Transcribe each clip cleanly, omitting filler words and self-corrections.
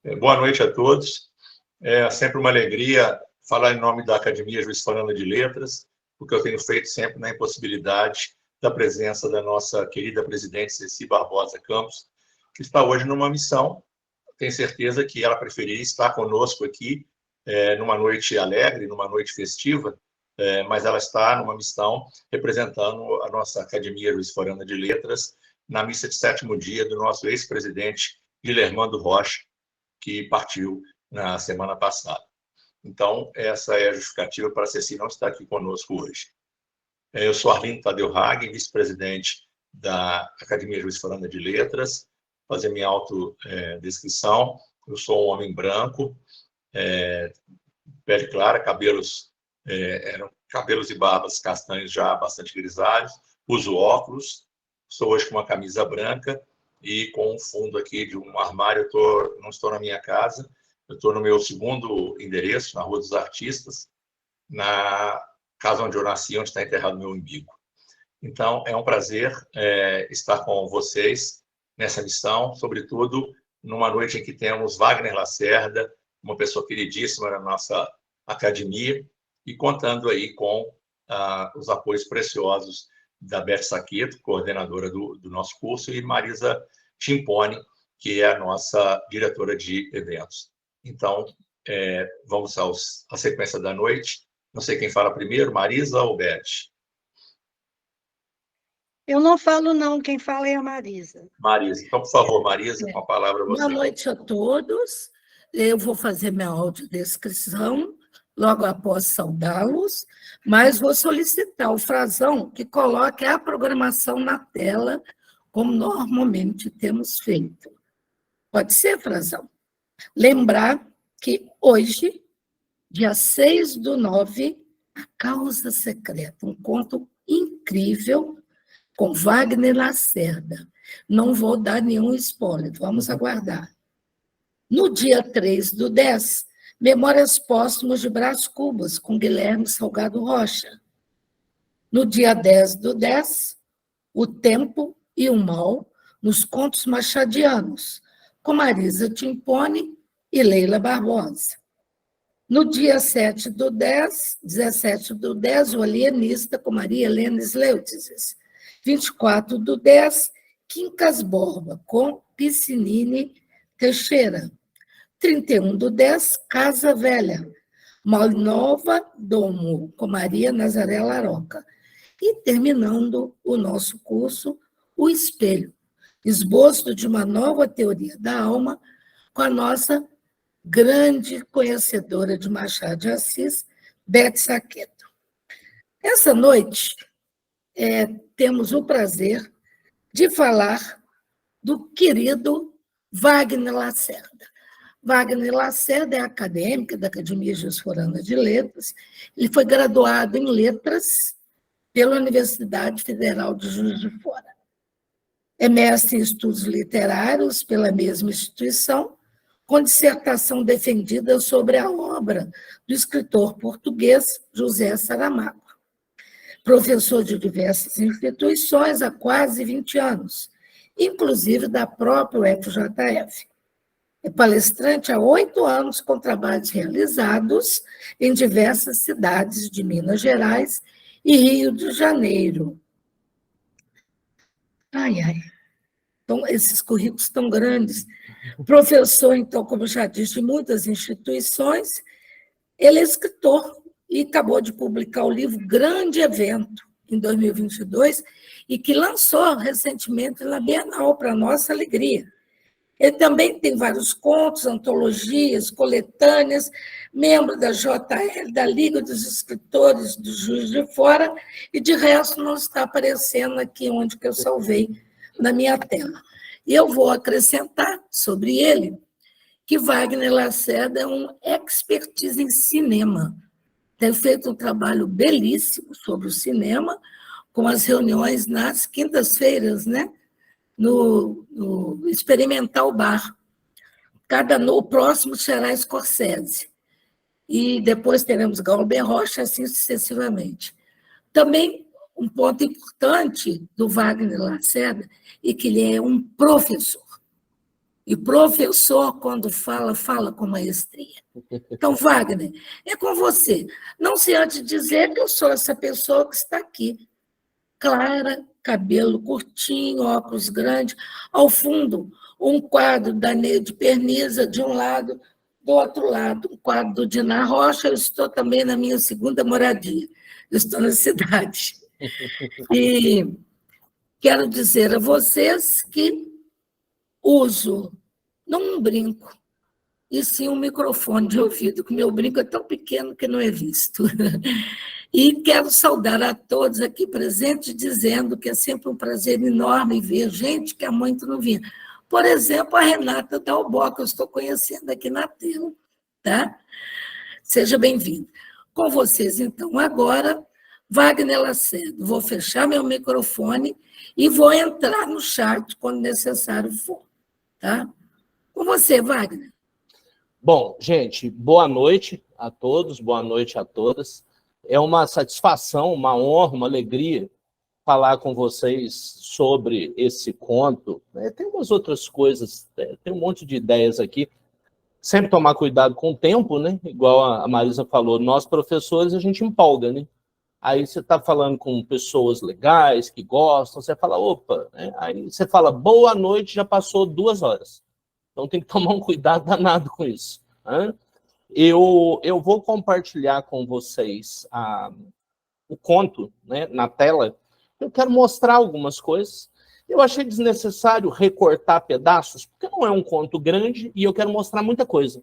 Boa noite a todos. É sempre uma alegria falar em nome da Academia Juiz Fernando de Letras, porque eu tenho feito sempre na impossibilidade da presença da nossa querida presidente Ceci Barbosa Campos, que está hoje numa missão. Tenho certeza que ela preferiria estar conosco aqui numa noite alegre, numa noite festiva, mas ela está numa missão representando a nossa Academia Juiz Fernando de Letras na missa de 7º dia do nosso ex-presidente Guilhermando Rocha, que partiu na semana passada. Então, essa é a justificativa para a Ceci não estar aqui conosco hoje. Eu sou Arlindo Tadeu Hagen, vice-presidente da Academia Juiz Fernando de Letras. Fazer minha autodescrição. Eu sou um homem branco, pele clara, cabelos e barbas castanhos já bastante grisalhos. Uso óculos. Estou hoje com uma camisa branca e com um fundo aqui de um armário. Não estou na minha casa, eu estou no meu segundo endereço, na Rua dos Artistas, na casa onde eu nasci, onde está enterrado meu umbigo. Então, é um prazer estar com vocês nessa missão, sobretudo numa noite em que temos Wagner Lacerda, uma pessoa queridíssima na nossa academia, e contando aí com os apoios preciosos da Beth Saqueto, coordenadora do nosso curso, e Marisa Timpone, que é a nossa diretora de eventos. Então, vamos à sequência da noite. Não sei quem fala primeiro, Marisa ou Beth? Eu não falo, não. Quem fala é a Marisa. Marisa. Então, por favor, Marisa, com a palavra você. Boa noite a todos. Eu vou fazer minha audiodescrição logo após saudá-los, mas vou solicitar ao Frazão que coloque a programação na tela, como normalmente temos feito. Pode ser, Frazão? Lembrar que hoje, dia 6/9, A Causa Secreta, um conto incrível com Wagner Lacerda. Não vou dar nenhum spoiler, vamos aguardar. No dia 3/10, Memórias Póstumas de Brás Cubas, com Guilherme Salgado Rocha. No dia 10/10, O Tempo e o Mal, nos Contos Machadianos, com Marisa Timpone e Leila Barbosa. No dia 17/10, O Alienista, com Maria Helena Sleutzes. 24/10, Quincas Borba, com Piscinini Teixeira. 31/10, Casa Velha, Malnova Domo, com Maria Nazaré Laroca. E terminando o nosso curso, O Espelho, esboço de uma nova teoria da alma, com a nossa grande conhecedora de Machado de Assis, Beth Saqueto. Essa noite, temos o prazer de falar do querido Wagner Lacerda. Wagner Lacerda é acadêmico da Academia Juiz Fernando de Letras. Ele foi graduado em Letras pela Universidade Federal de Juiz de Fora. É mestre em Estudos Literários pela mesma instituição, com dissertação defendida sobre a obra do escritor português José Saramago. Professor de diversas instituições há quase 20 anos, inclusive da própria UFJF. É palestrante há 8 anos, com trabalhos realizados em diversas cidades de Minas Gerais e Rio de Janeiro. Então, esses currículos tão grandes. Professor, então, como eu já disse, de muitas instituições. Ele é escritor e acabou de publicar o livro Grande Evento, em 2022, e que lançou recentemente na Bienal, para nossa alegria. Ele também tem vários contos, antologias, coletâneas, membro da JL, da Liga dos Escritores do Juiz de Fora, e de resto não está aparecendo aqui onde que eu salvei na minha tela. E eu vou acrescentar sobre ele que Wagner Lacerda é um expertise em cinema. Tem feito um trabalho belíssimo sobre o cinema, com as reuniões nas quintas-feiras, né? No Experimental Bar. O próximo será Scorsese. E depois teremos Galber Rocha, assim sucessivamente. Também um ponto importante do Wagner Lacerda é que ele é um professor. E professor, quando fala, fala com maestria. Então, Wagner, é com você. Não se antes dizer que eu sou essa pessoa que está aqui. Clara, cabelo curtinho, óculos grandes. Ao fundo, um quadro da Neide Perniza, de um lado, do outro lado, um quadro do Diná Rocha. Eu estou também na minha segunda moradia. Eu estou na cidade. E quero dizer a vocês que uso não um brinco, e sim um microfone de ouvido, que meu brinco é tão pequeno que não é visto. E quero saudar a todos aqui presentes, dizendo que é sempre um prazer enorme ver gente que há muito não vinha. Por exemplo, a Renata Dalbó, que eu estou conhecendo aqui na tela. Tá? Seja bem-vindo. Com vocês, então, agora, Wagner Lacerda. Vou fechar meu microfone e vou entrar no chat quando necessário for. Tá? Com você, Wagner. Bom, gente, boa noite a todos, boa noite a todas. É uma satisfação, uma honra, uma alegria falar com vocês sobre esse conto. Tem umas outras coisas, tem um monte de ideias aqui. Sempre tomar cuidado com o tempo, né? Igual a Marisa falou, nós professores a gente empolga, né? Aí você está falando com pessoas legais, que gostam, você fala, opa, né? Aí você fala, boa noite, já passou 2 horas. Então tem que tomar um cuidado danado com isso. Né? Eu vou compartilhar com vocês o conto, né, na tela. Eu quero mostrar algumas coisas. Eu achei desnecessário recortar pedaços, porque não é um conto grande e eu quero mostrar muita coisa.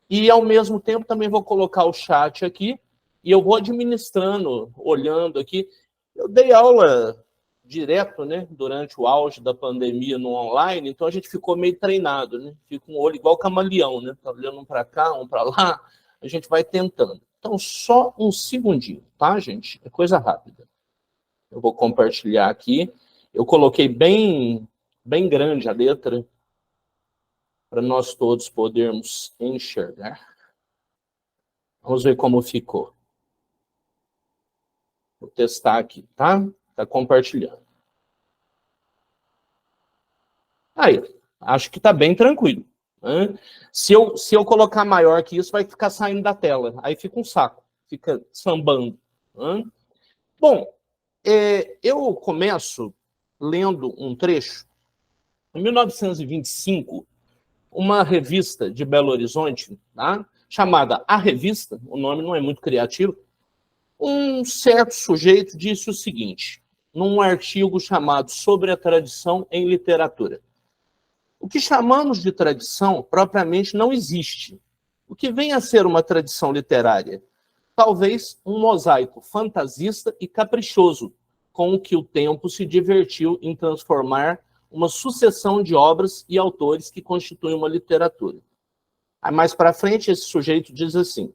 E, ao mesmo tempo, também vou colocar o chat aqui e eu vou administrando, olhando aqui. Eu dei aula direto, né, durante o auge da pandemia no online, então a gente ficou meio treinado, né? Fica um olho igual camaleão, né? Tá olhando um para cá, um para lá, a gente vai tentando. Então, só um segundinho, tá, gente? É coisa rápida. Eu vou compartilhar aqui. Eu coloquei bem grande a letra para nós todos podermos enxergar. Vamos ver como ficou. Vou testar aqui, tá? Está compartilhando. Aí, acho que está bem tranquilo. Né? Se eu colocar maior que isso, vai ficar saindo da tela. Aí fica um saco, fica sambando. Né? Bom, eu começo lendo um trecho. Em 1925, uma revista de Belo Horizonte, tá? Chamada A Revista, o nome não é muito criativo, um certo sujeito disse o seguinte, num artigo chamado Sobre a Tradição em Literatura. O que chamamos de tradição propriamente não existe. O que vem a ser uma tradição literária? Talvez um mosaico fantasista e caprichoso, com o que o tempo se divertiu em transformar uma sucessão de obras e autores que constituem uma literatura. Aí mais para frente, esse sujeito diz assim,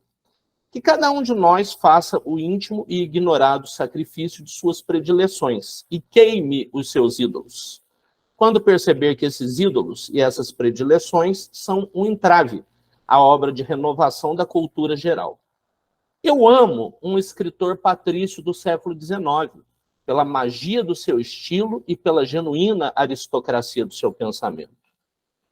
que cada um de nós faça o íntimo e ignorado sacrifício de suas predileções e queime os seus ídolos. Quando perceber que esses ídolos e essas predileções são um entrave à obra de renovação da cultura geral. Eu amo um escritor patrício do século XIX, pela magia do seu estilo e pela genuína aristocracia do seu pensamento.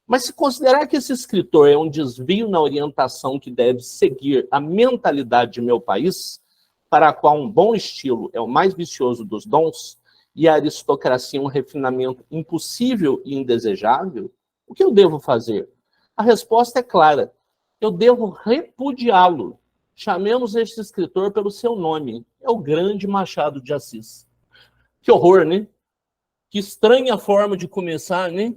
Mas se considerar que esse escritor é um desvio na orientação que deve seguir a mentalidade de meu país, para a qual um bom estilo é o mais vicioso dos dons, e a aristocracia um refinamento impossível e indesejável, o que eu devo fazer? A resposta é clara. Eu devo repudiá-lo. Chamemos este escritor pelo seu nome. É o grande Machado de Assis. Que horror, né? Que estranha forma de começar, né?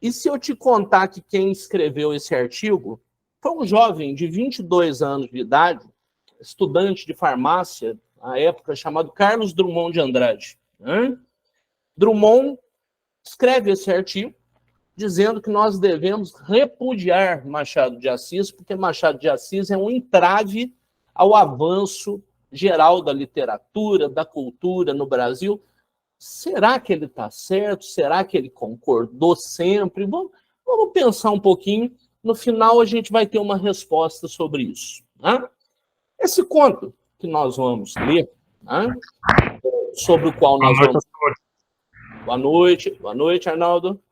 E se eu te contar que quem escreveu esse artigo foi um jovem de 22 anos de idade, estudante de farmácia, na época, chamado Carlos Drummond de Andrade. Né? Drummond escreve esse artigo dizendo que nós devemos repudiar Machado de Assis, porque Machado de Assis é um entrave ao avanço geral da literatura, da cultura no Brasil. Será que ele está certo? Será que ele concordou sempre? Vamos pensar um pouquinho. No final, a gente vai ter uma resposta sobre isso. Né? Esse conto que nós vamos ler, né? Sobre o qual nós vamos... Boa noite, Arnaldo.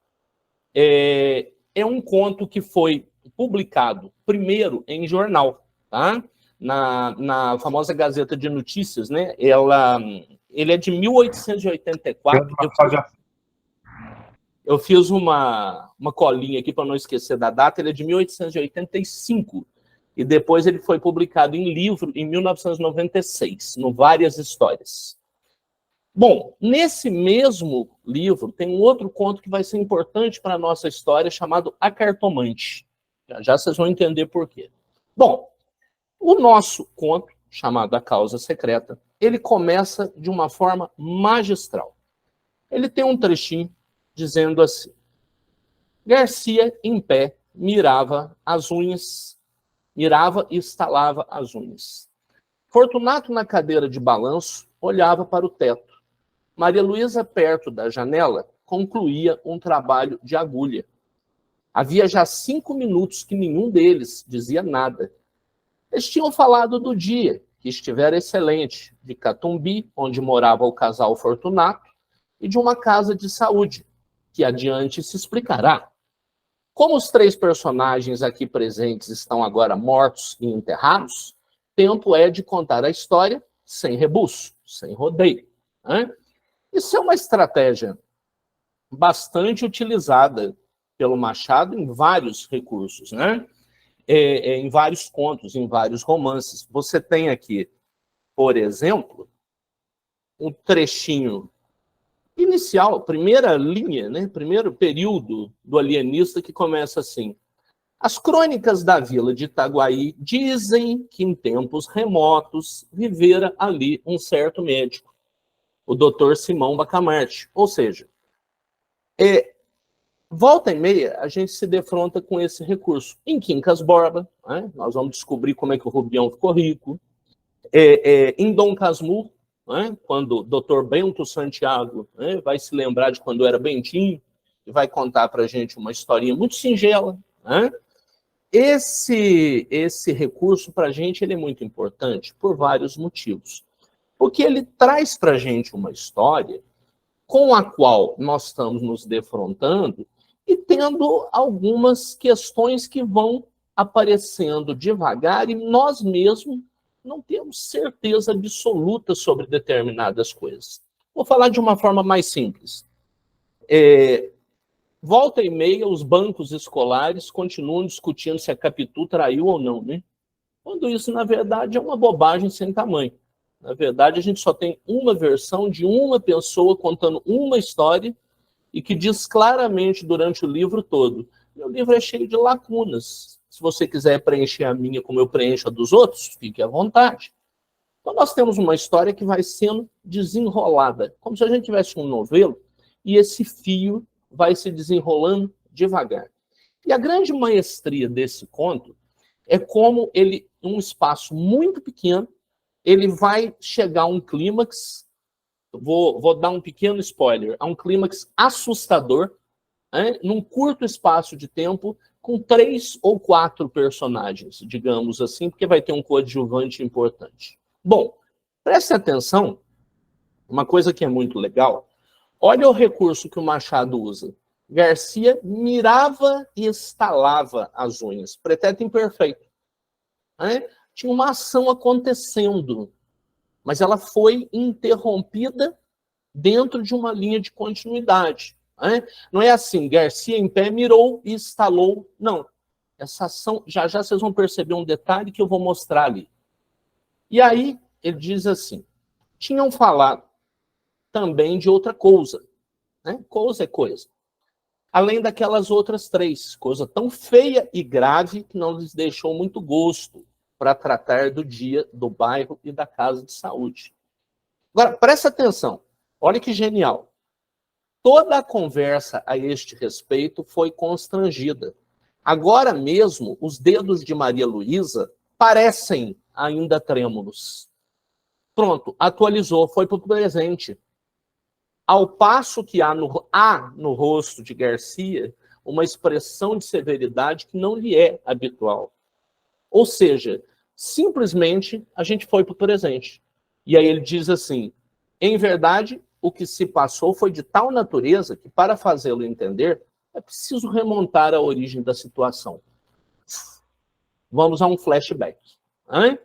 é um conto que foi publicado primeiro em jornal, tá? Na famosa Gazeta de Notícias, né? Ele é de 1884. Eu fiz uma colinha aqui para não esquecer da data. Ele é de 1885. E depois ele foi publicado em livro em 1996, no Várias Histórias. Bom, nesse mesmo livro tem um outro conto que vai ser importante para a nossa história, chamado A Cartomante. Já vocês vão entender por quê. Bom, o nosso conto, chamado A Causa Secreta, ele começa de uma forma magistral. Ele tem um trechinho dizendo assim: Garcia, em pé, mirava e estalava as unhas. Fortunato, na cadeira de balanço, olhava para o teto. Maria Luísa, perto da janela, concluía um trabalho de agulha. Havia já 5 minutos que nenhum deles dizia nada. Eles tinham falado do dia, que estivera excelente, de Catumbi, onde morava o casal Fortunato, e de uma casa de saúde, que adiante se explicará. Como os 3 personagens aqui presentes estão agora mortos e enterrados, tempo é de contar a história sem rebuço, sem rodeio, né? Isso é uma estratégia bastante utilizada pelo Machado em vários recursos, né? Em vários contos, em vários romances. Você tem aqui, por exemplo, um trechinho inicial, primeira linha, né? Primeiro período do Alienista, que começa assim: as crônicas da vila de Itaguaí dizem que em tempos remotos vivera ali um certo médico, o doutor Simão Bacamarte. Ou seja, volta e meia, a gente se defronta com esse recurso. Em Quincas Borba, né? Nós vamos descobrir como é que o Rubião ficou rico. Em Dom Casmurro, né? Quando o doutor Bento Santiago, né, vai se lembrar de quando era Bentinho e vai contar para a gente uma historinha muito singela, né? Esse recurso, para a gente, ele é muito importante por vários motivos. Porque ele traz para a gente uma história com a qual nós estamos nos defrontando e tendo algumas questões que vão aparecendo devagar e nós mesmos não temos certeza absoluta sobre determinadas coisas. Vou falar de uma forma mais simples. Volta e meia, os bancos escolares continuam discutindo se a Capitu traiu ou não, né? Quando isso, na verdade, é uma bobagem sem tamanho. Na verdade, a gente só tem uma versão de uma pessoa contando uma história e que diz claramente durante o livro todo: meu livro é cheio de lacunas. Se você quiser preencher a minha como eu preencho a dos outros, fique à vontade. Então, nós temos uma história que vai sendo desenrolada, como se a gente tivesse um novelo, e esse fio vai se desenrolando devagar. E a grande maestria desse conto é como ele, em um espaço muito pequeno, ele vai chegar a um clímax, vou dar um pequeno spoiler, a um clímax assustador, né, num curto espaço de tempo, com 3 ou 4 personagens, digamos assim, porque vai ter um coadjuvante importante. Bom, preste atenção, uma coisa que é muito legal, olha o recurso que o Machado usa. Garcia mirava e estalava as unhas, pretérito imperfeito, né? Tinha uma ação acontecendo, mas ela foi interrompida dentro de uma linha de continuidade, né? Não é assim, Garcia em pé mirou e estalou, não. Essa ação, já vocês vão perceber um detalhe que eu vou mostrar ali. E aí, ele diz assim, tinham falado também de outra coisa, né? Coisa é coisa. Além daquelas outras 3, coisa tão feia e grave que não lhes deixou muito gosto para tratar do dia, do bairro e da casa de saúde. Agora, presta atenção, olha que genial. Toda a conversa a este respeito foi constrangida. Agora mesmo, os dedos de Maria Luísa parecem ainda trêmulos. Pronto, atualizou, foi para o presente. Ao passo que há no rosto de Garcia uma expressão de severidade que não lhe é habitual. Ou seja, simplesmente a gente foi para o presente. E aí ele diz assim, em verdade, o que se passou foi de tal natureza que, para fazê-lo entender, É preciso remontar a origem da situação. Vamos a um flashback. Hein?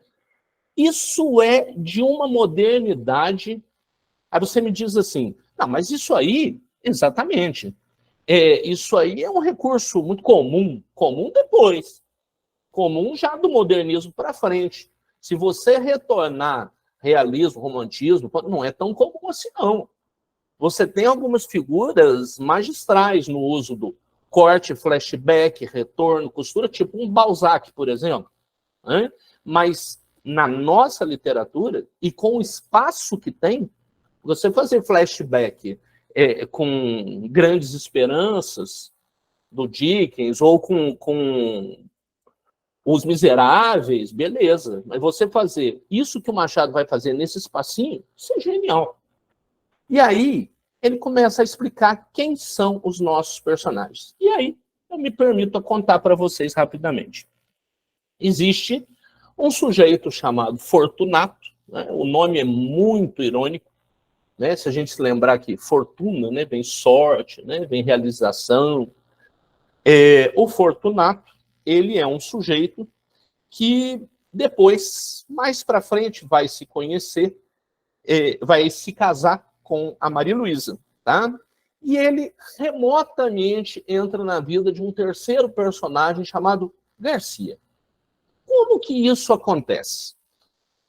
Isso é de uma modernidade. Aí você me diz assim, não, mas isso aí, exatamente, isso aí é um recurso muito comum depois, comum já do modernismo para frente. Se você retornar realismo, romantismo, não é tão comum assim, não. Você tem algumas figuras magistrais no uso do corte, flashback, retorno, costura, tipo um Balzac, por exemplo. Né? Mas na nossa literatura, e com o espaço que tem, você fazer flashback com Grandes Esperanças, do Dickens, ou com Os Miseráveis, beleza. Mas você fazer isso que o Machado vai fazer nesse espacinho, isso é genial. E aí, ele começa a explicar quem são os nossos personagens. E aí, eu me permito contar para vocês rapidamente. Existe um sujeito chamado Fortunato, né? O nome é muito irônico, né? Se a gente se lembrar que fortuna, né, vem sorte, né, vem realização. O Fortunato, ele é um sujeito que depois, mais para frente, vai se conhecer, vai se casar com a Maria Luísa, tá? E ele remotamente entra na vida de um terceiro personagem chamado Garcia. Como que isso acontece?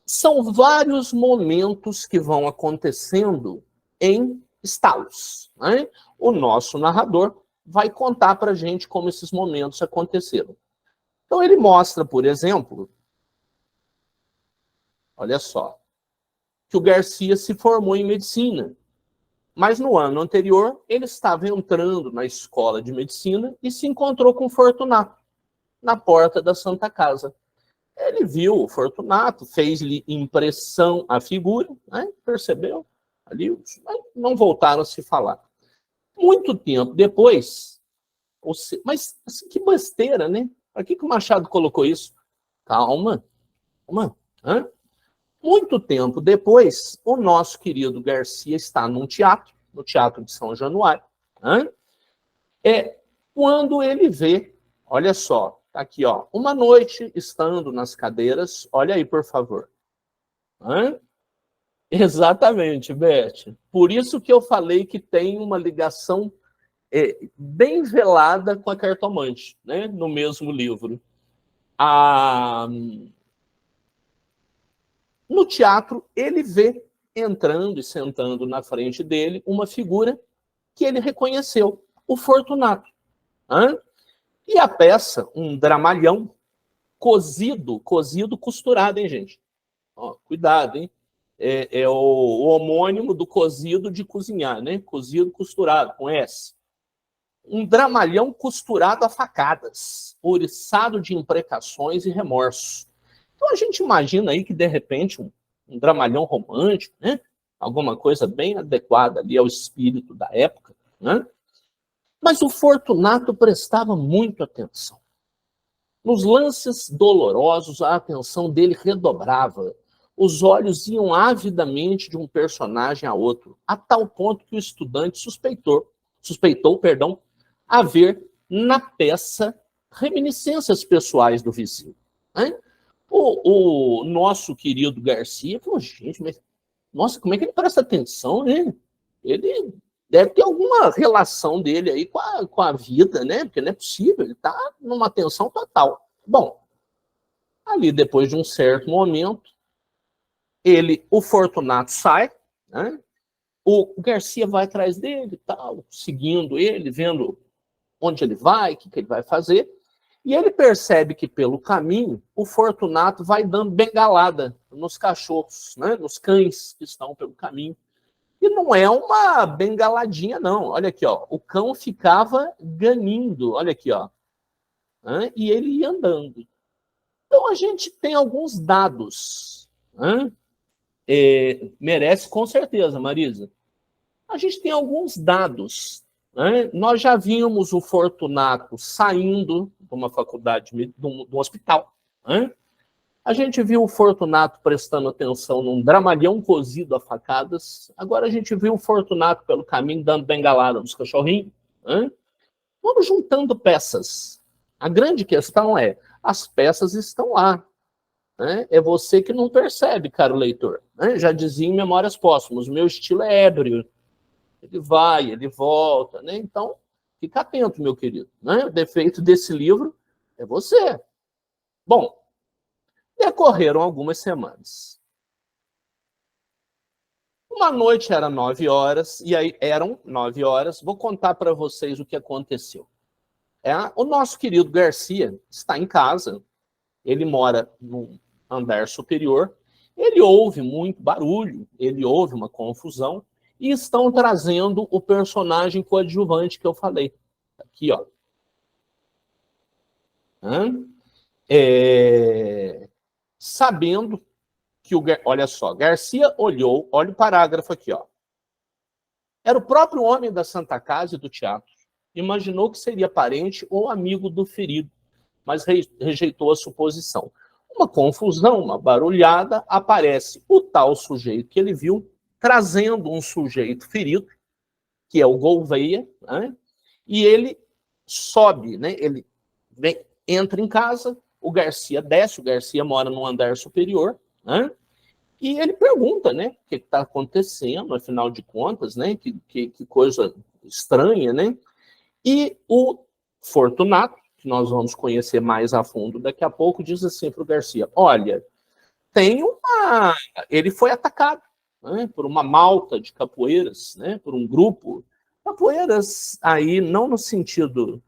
São vários momentos que vão acontecendo em estalos, né? O nosso narrador vai contar para a gente como esses momentos aconteceram. Então ele mostra, por exemplo, olha só, que o Garcia se formou em medicina, mas no ano anterior ele estava entrando na escola de medicina e se encontrou com o Fortunato na porta da Santa Casa. Ele viu o Fortunato, fez-lhe impressão a figura, né? Percebeu? Ali, não voltaram a se falar. Muito tempo depois, mas assim, que besteira, né? Para que o Machado colocou isso? Calma. Hã? Muito tempo depois, o nosso querido Garcia está num teatro, no Teatro de São Januário. Hã? Quando ele vê, olha só, tá aqui, ó, uma noite estando nas cadeiras, olha aí, por favor. Hã? Exatamente, Beth. Por isso que eu falei que tem uma ligação bem velada com a cartomante, né? No mesmo livro. No teatro, ele vê entrando e sentando na frente dele uma figura que ele reconheceu, o Fortunato. Hã? E a peça, um dramalhão, cozido, costurado, hein, gente? Ó, cuidado, hein? É o homônimo do cozido de cozinhar, né? Cozido, costurado, com S. Um dramalhão costurado a facadas, ouriçado de imprecações e remorsos. Então a gente imagina aí que, de repente, um dramalhão romântico, né? Alguma coisa bem adequada ali ao espírito da época, né? Mas o Fortunato prestava muito atenção. Nos lances dolorosos, a atenção dele redobrava. Os olhos iam avidamente de um personagem a outro, a tal ponto que o estudante suspeitou, haver na peça reminiscências pessoais do vizinho. Né? O nosso querido Garcia falou, gente, mas nossa, como é que ele presta atenção, né? Ele deve ter alguma relação dele aí com a vida, né? Porque não é possível, ele está numa atenção total. Bom, ali depois de um certo momento, o Fortunato sai, né? O Garcia vai atrás dele, tal, seguindo ele, vendo onde ele vai, o que ele vai fazer, e ele percebe que pelo caminho o Fortunato vai dando bengalada nos cachorros, né? Nos cães que estão pelo caminho. E não é uma bengaladinha, não. Olha aqui, ó. O cão ficava ganindo, olha aqui, ó. E ele ia andando. Então a gente tem alguns dados. Merece com certeza, Marisa. A gente tem alguns dados. Nós já vimos o Fortunato saindo de uma faculdade, de um hospital. A gente viu o Fortunato prestando atenção num dramalhão cozido a facadas. Agora a gente viu o Fortunato pelo caminho dando bengalada nos cachorrinhos. Vamos juntando peças. A grande questão é, as peças estão lá. Né? É você que não percebe, caro leitor. Né? Já dizia em Memórias Póstumas, o meu estilo é ébrio. Ele vai, ele volta. Né? Então, fica atento, meu querido. Né? O defeito desse livro é você. Bom, decorreram algumas semanas. Uma noite era 9 horas, e aí eram 9 horas. Vou contar para vocês o que aconteceu. O nosso querido Garcia está em casa, ele mora no andar superior, ele ouve muito barulho, ele ouve uma confusão, e estão trazendo o personagem coadjuvante que eu falei. Aqui, ó. Sabendo que olha só, Garcia olhou, olha o parágrafo aqui, ó. Era o próprio homem da Santa Casa e do teatro. Imaginou que seria parente ou amigo do ferido, mas rejeitou a suposição. Uma confusão, uma barulhada, aparece o tal sujeito que ele viu, trazendo um sujeito ferido, que é o Gouveia, né? E ele sobe, né? Ele entra em casa, o Garcia desce, o Garcia mora no andar superior, né? E ele pergunta, né? O que está acontecendo, afinal de contas, né? Que coisa estranha, né? E o Fortunato, que nós vamos conhecer mais a fundo daqui a pouco, diz assim para o Garcia, olha, ele foi atacado, né, por uma malta de capoeiras, né, por um grupo. Capoeiras aí não no sentido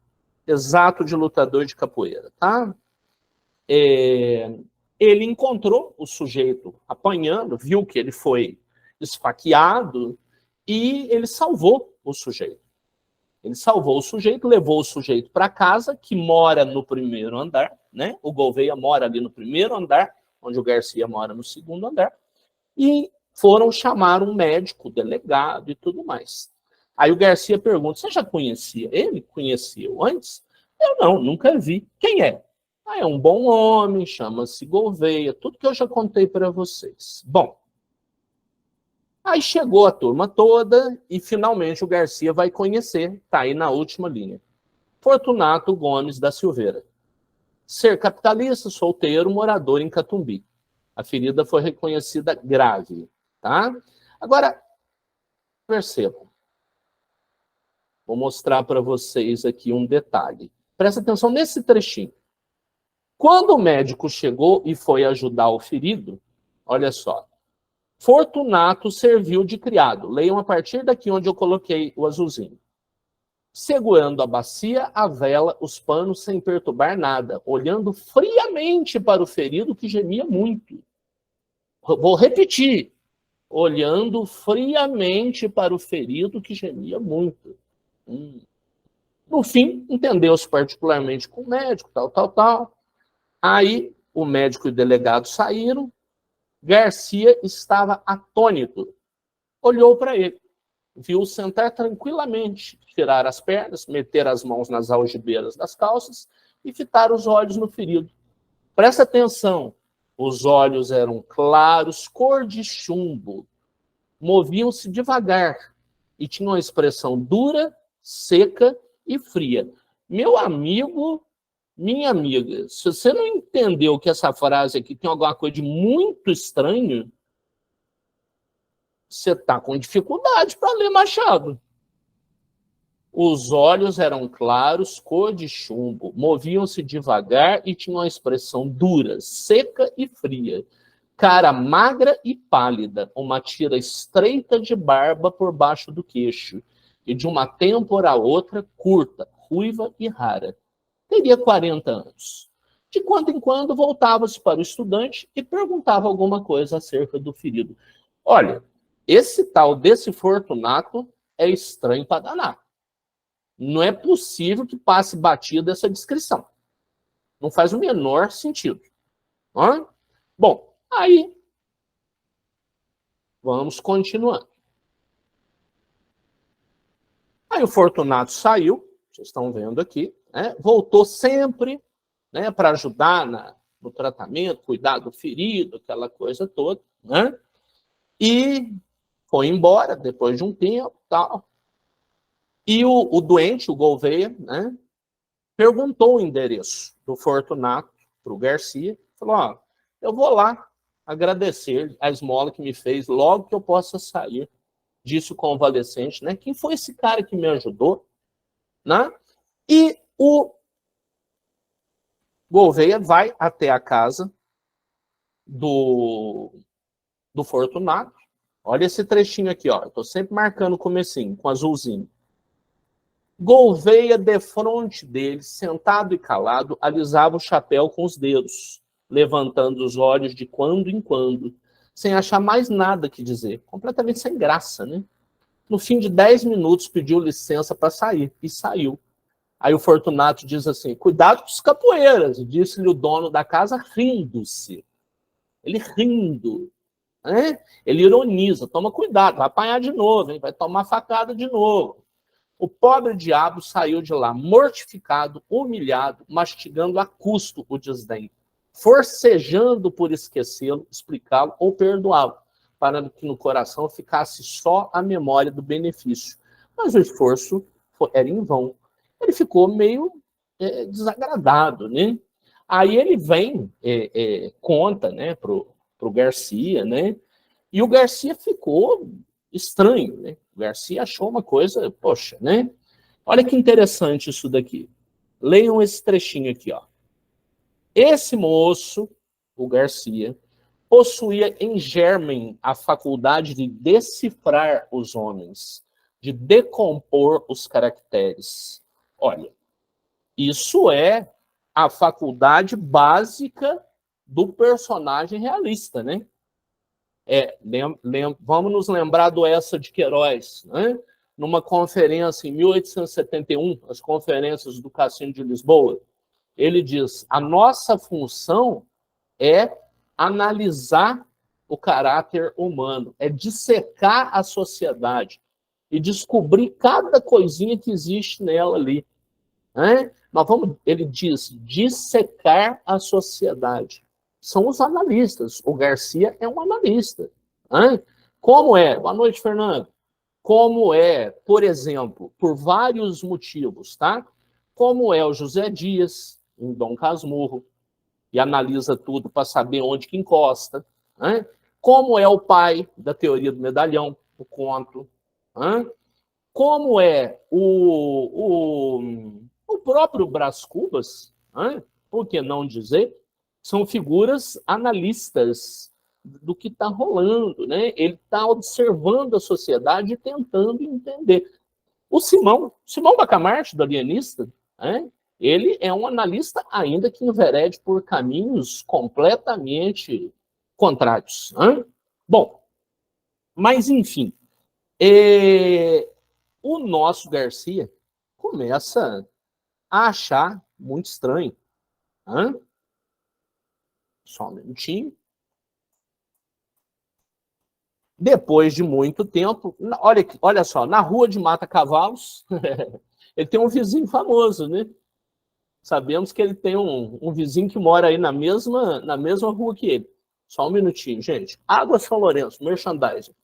exato de lutador de capoeira, tá? Ele encontrou o sujeito apanhando, viu que ele foi esfaqueado e ele salvou o sujeito. Ele salvou o sujeito, levou o sujeito para casa, que mora no primeiro andar, né? O Gouveia mora ali no primeiro andar, onde o Garcia mora no segundo andar, e foram chamar um médico, delegado e tudo mais. Aí o Garcia pergunta, você já conhecia ele? Conheceu antes? Eu não, nunca vi. Quem é? É um bom homem, chama-se Gouveia, tudo que eu já contei para vocês. Bom, aí chegou a turma toda e finalmente o Garcia vai conhecer, está aí na última linha. Fortunato Gomes da Silveira. Ser capitalista, solteiro, morador em Catumbi. A ferida foi reconhecida grave. Tá? Agora, percebam. Vou mostrar para vocês aqui um detalhe. Presta atenção nesse trechinho. Quando o médico chegou e foi ajudar o ferido, olha só, Fortunato serviu de criado. Leiam a partir daqui onde eu coloquei o azulzinho. Segurando a bacia, a vela, os panos, sem perturbar nada, olhando friamente para o ferido que gemia muito. Vou repetir. Olhando friamente para o ferido que gemia muito. No fim, entendeu-se particularmente com o médico, tal. Aí, o médico e o delegado saíram. Garcia estava atônito. Olhou para ele. Viu sentar tranquilamente, tirar as pernas, meter as mãos nas algibeiras das calças e fitar os olhos no ferido. Presta atenção. Os olhos eram claros, cor de chumbo. Moviam-se devagar e tinham uma expressão dura, seca e fria. Meu amigo, minha amiga, se você não entendeu que essa frase aqui tem alguma coisa de muito estranho, você está com dificuldade para ler Machado. Os olhos eram claros, cor de chumbo, moviam-se devagar e tinham uma expressão dura, seca e fria. Cara magra e pálida, uma tira estreita de barba por baixo do queixo, e de uma têmpora a outra curta, ruiva e rara. Teria 40 anos. De quando em quando voltava-se para o estudante e perguntava alguma coisa acerca do ferido. Olha, esse tal desse Fortunato é estranho para danar. Não é possível que passe batida essa descrição. Não faz o menor sentido. Bom, aí vamos continuando. Aí o Fortunato saiu, vocês estão vendo aqui, né? Voltou sempre, né, para ajudar no tratamento, cuidar do ferido, aquela coisa toda, né? E foi embora depois de um tempo, tal. E o doente, o Gouveia, né, perguntou o endereço do Fortunato para o Garcia, falou, ó, eu vou lá agradecer a esmola que me fez logo que eu possa sair, disse o convalescente, né? Quem foi esse cara que me ajudou? Né? E o Gouveia vai até a casa do Fortunato. Olha esse trechinho aqui, ó. Eu tô sempre marcando o comecinho, com azulzinho. Gouveia, defronte dele, sentado e calado, alisava o chapéu com os dedos, levantando os olhos de quando em quando, sem achar mais nada que dizer. Completamente sem graça, né? No fim de 10 minutos, pediu licença para sair, e saiu. Aí o Fortunato diz assim, cuidado com os capoeiras, disse-lhe o dono da casa, rindo-se. Ele rindo. Né? Ele ironiza, toma cuidado, vai apanhar de novo, hein? Vai tomar facada de novo. O pobre diabo saiu de lá mortificado, humilhado, mastigando a custo o desdém, forcejando por esquecê-lo, explicá-lo ou perdoá-lo, para que no coração ficasse só a memória do benefício. Mas o esforço era em vão. Ele ficou meio desagradado, né? Aí ele vem, conta, né, pro Garcia, né? E o Garcia ficou estranho, né? O Garcia achou uma coisa, poxa, né? Olha que interessante isso daqui. Leiam esse trechinho aqui, ó. Esse moço, o Garcia, possuía em germen a faculdade de decifrar os homens, de decompor os caracteres. Olha, isso é a faculdade básica do personagem realista, né? Vamos nos lembrar do Essa de Queiroz, né? Numa conferência em 1871, as conferências do Cassino de Lisboa, ele diz, a nossa função é analisar o caráter humano, é dissecar a sociedade e descobrir cada coisinha que existe nela ali. Né? Ele diz, dissecar a sociedade. São os analistas. O Garcia é um analista. Né? Como é? Boa noite, Fernando. Como é, por exemplo, por vários motivos, tá? Como é o José Dias, em Dom Casmurro, e analisa tudo para saber onde que encosta. Né? Como é o pai da teoria do medalhão, o conto. Né? Como é o próprio Brás Cubas, né? Por que não dizer, são figuras analistas do que está rolando. Né? Ele está observando a sociedade e tentando entender. O Simão Bacamarte, do alienista, né? Ele é um analista, ainda que enverede por caminhos completamente contrários. Né? Bom, mas enfim, o nosso Garcia começa a achar muito estranho. Né? Só um minutinho. Depois de muito tempo, olha só, na rua de Mata Cavalos, ele tem um vizinho famoso, né? Sabemos que ele tem um vizinho que mora aí na mesma rua que ele. Só um minutinho, gente. Água São Lourenço, merchandising.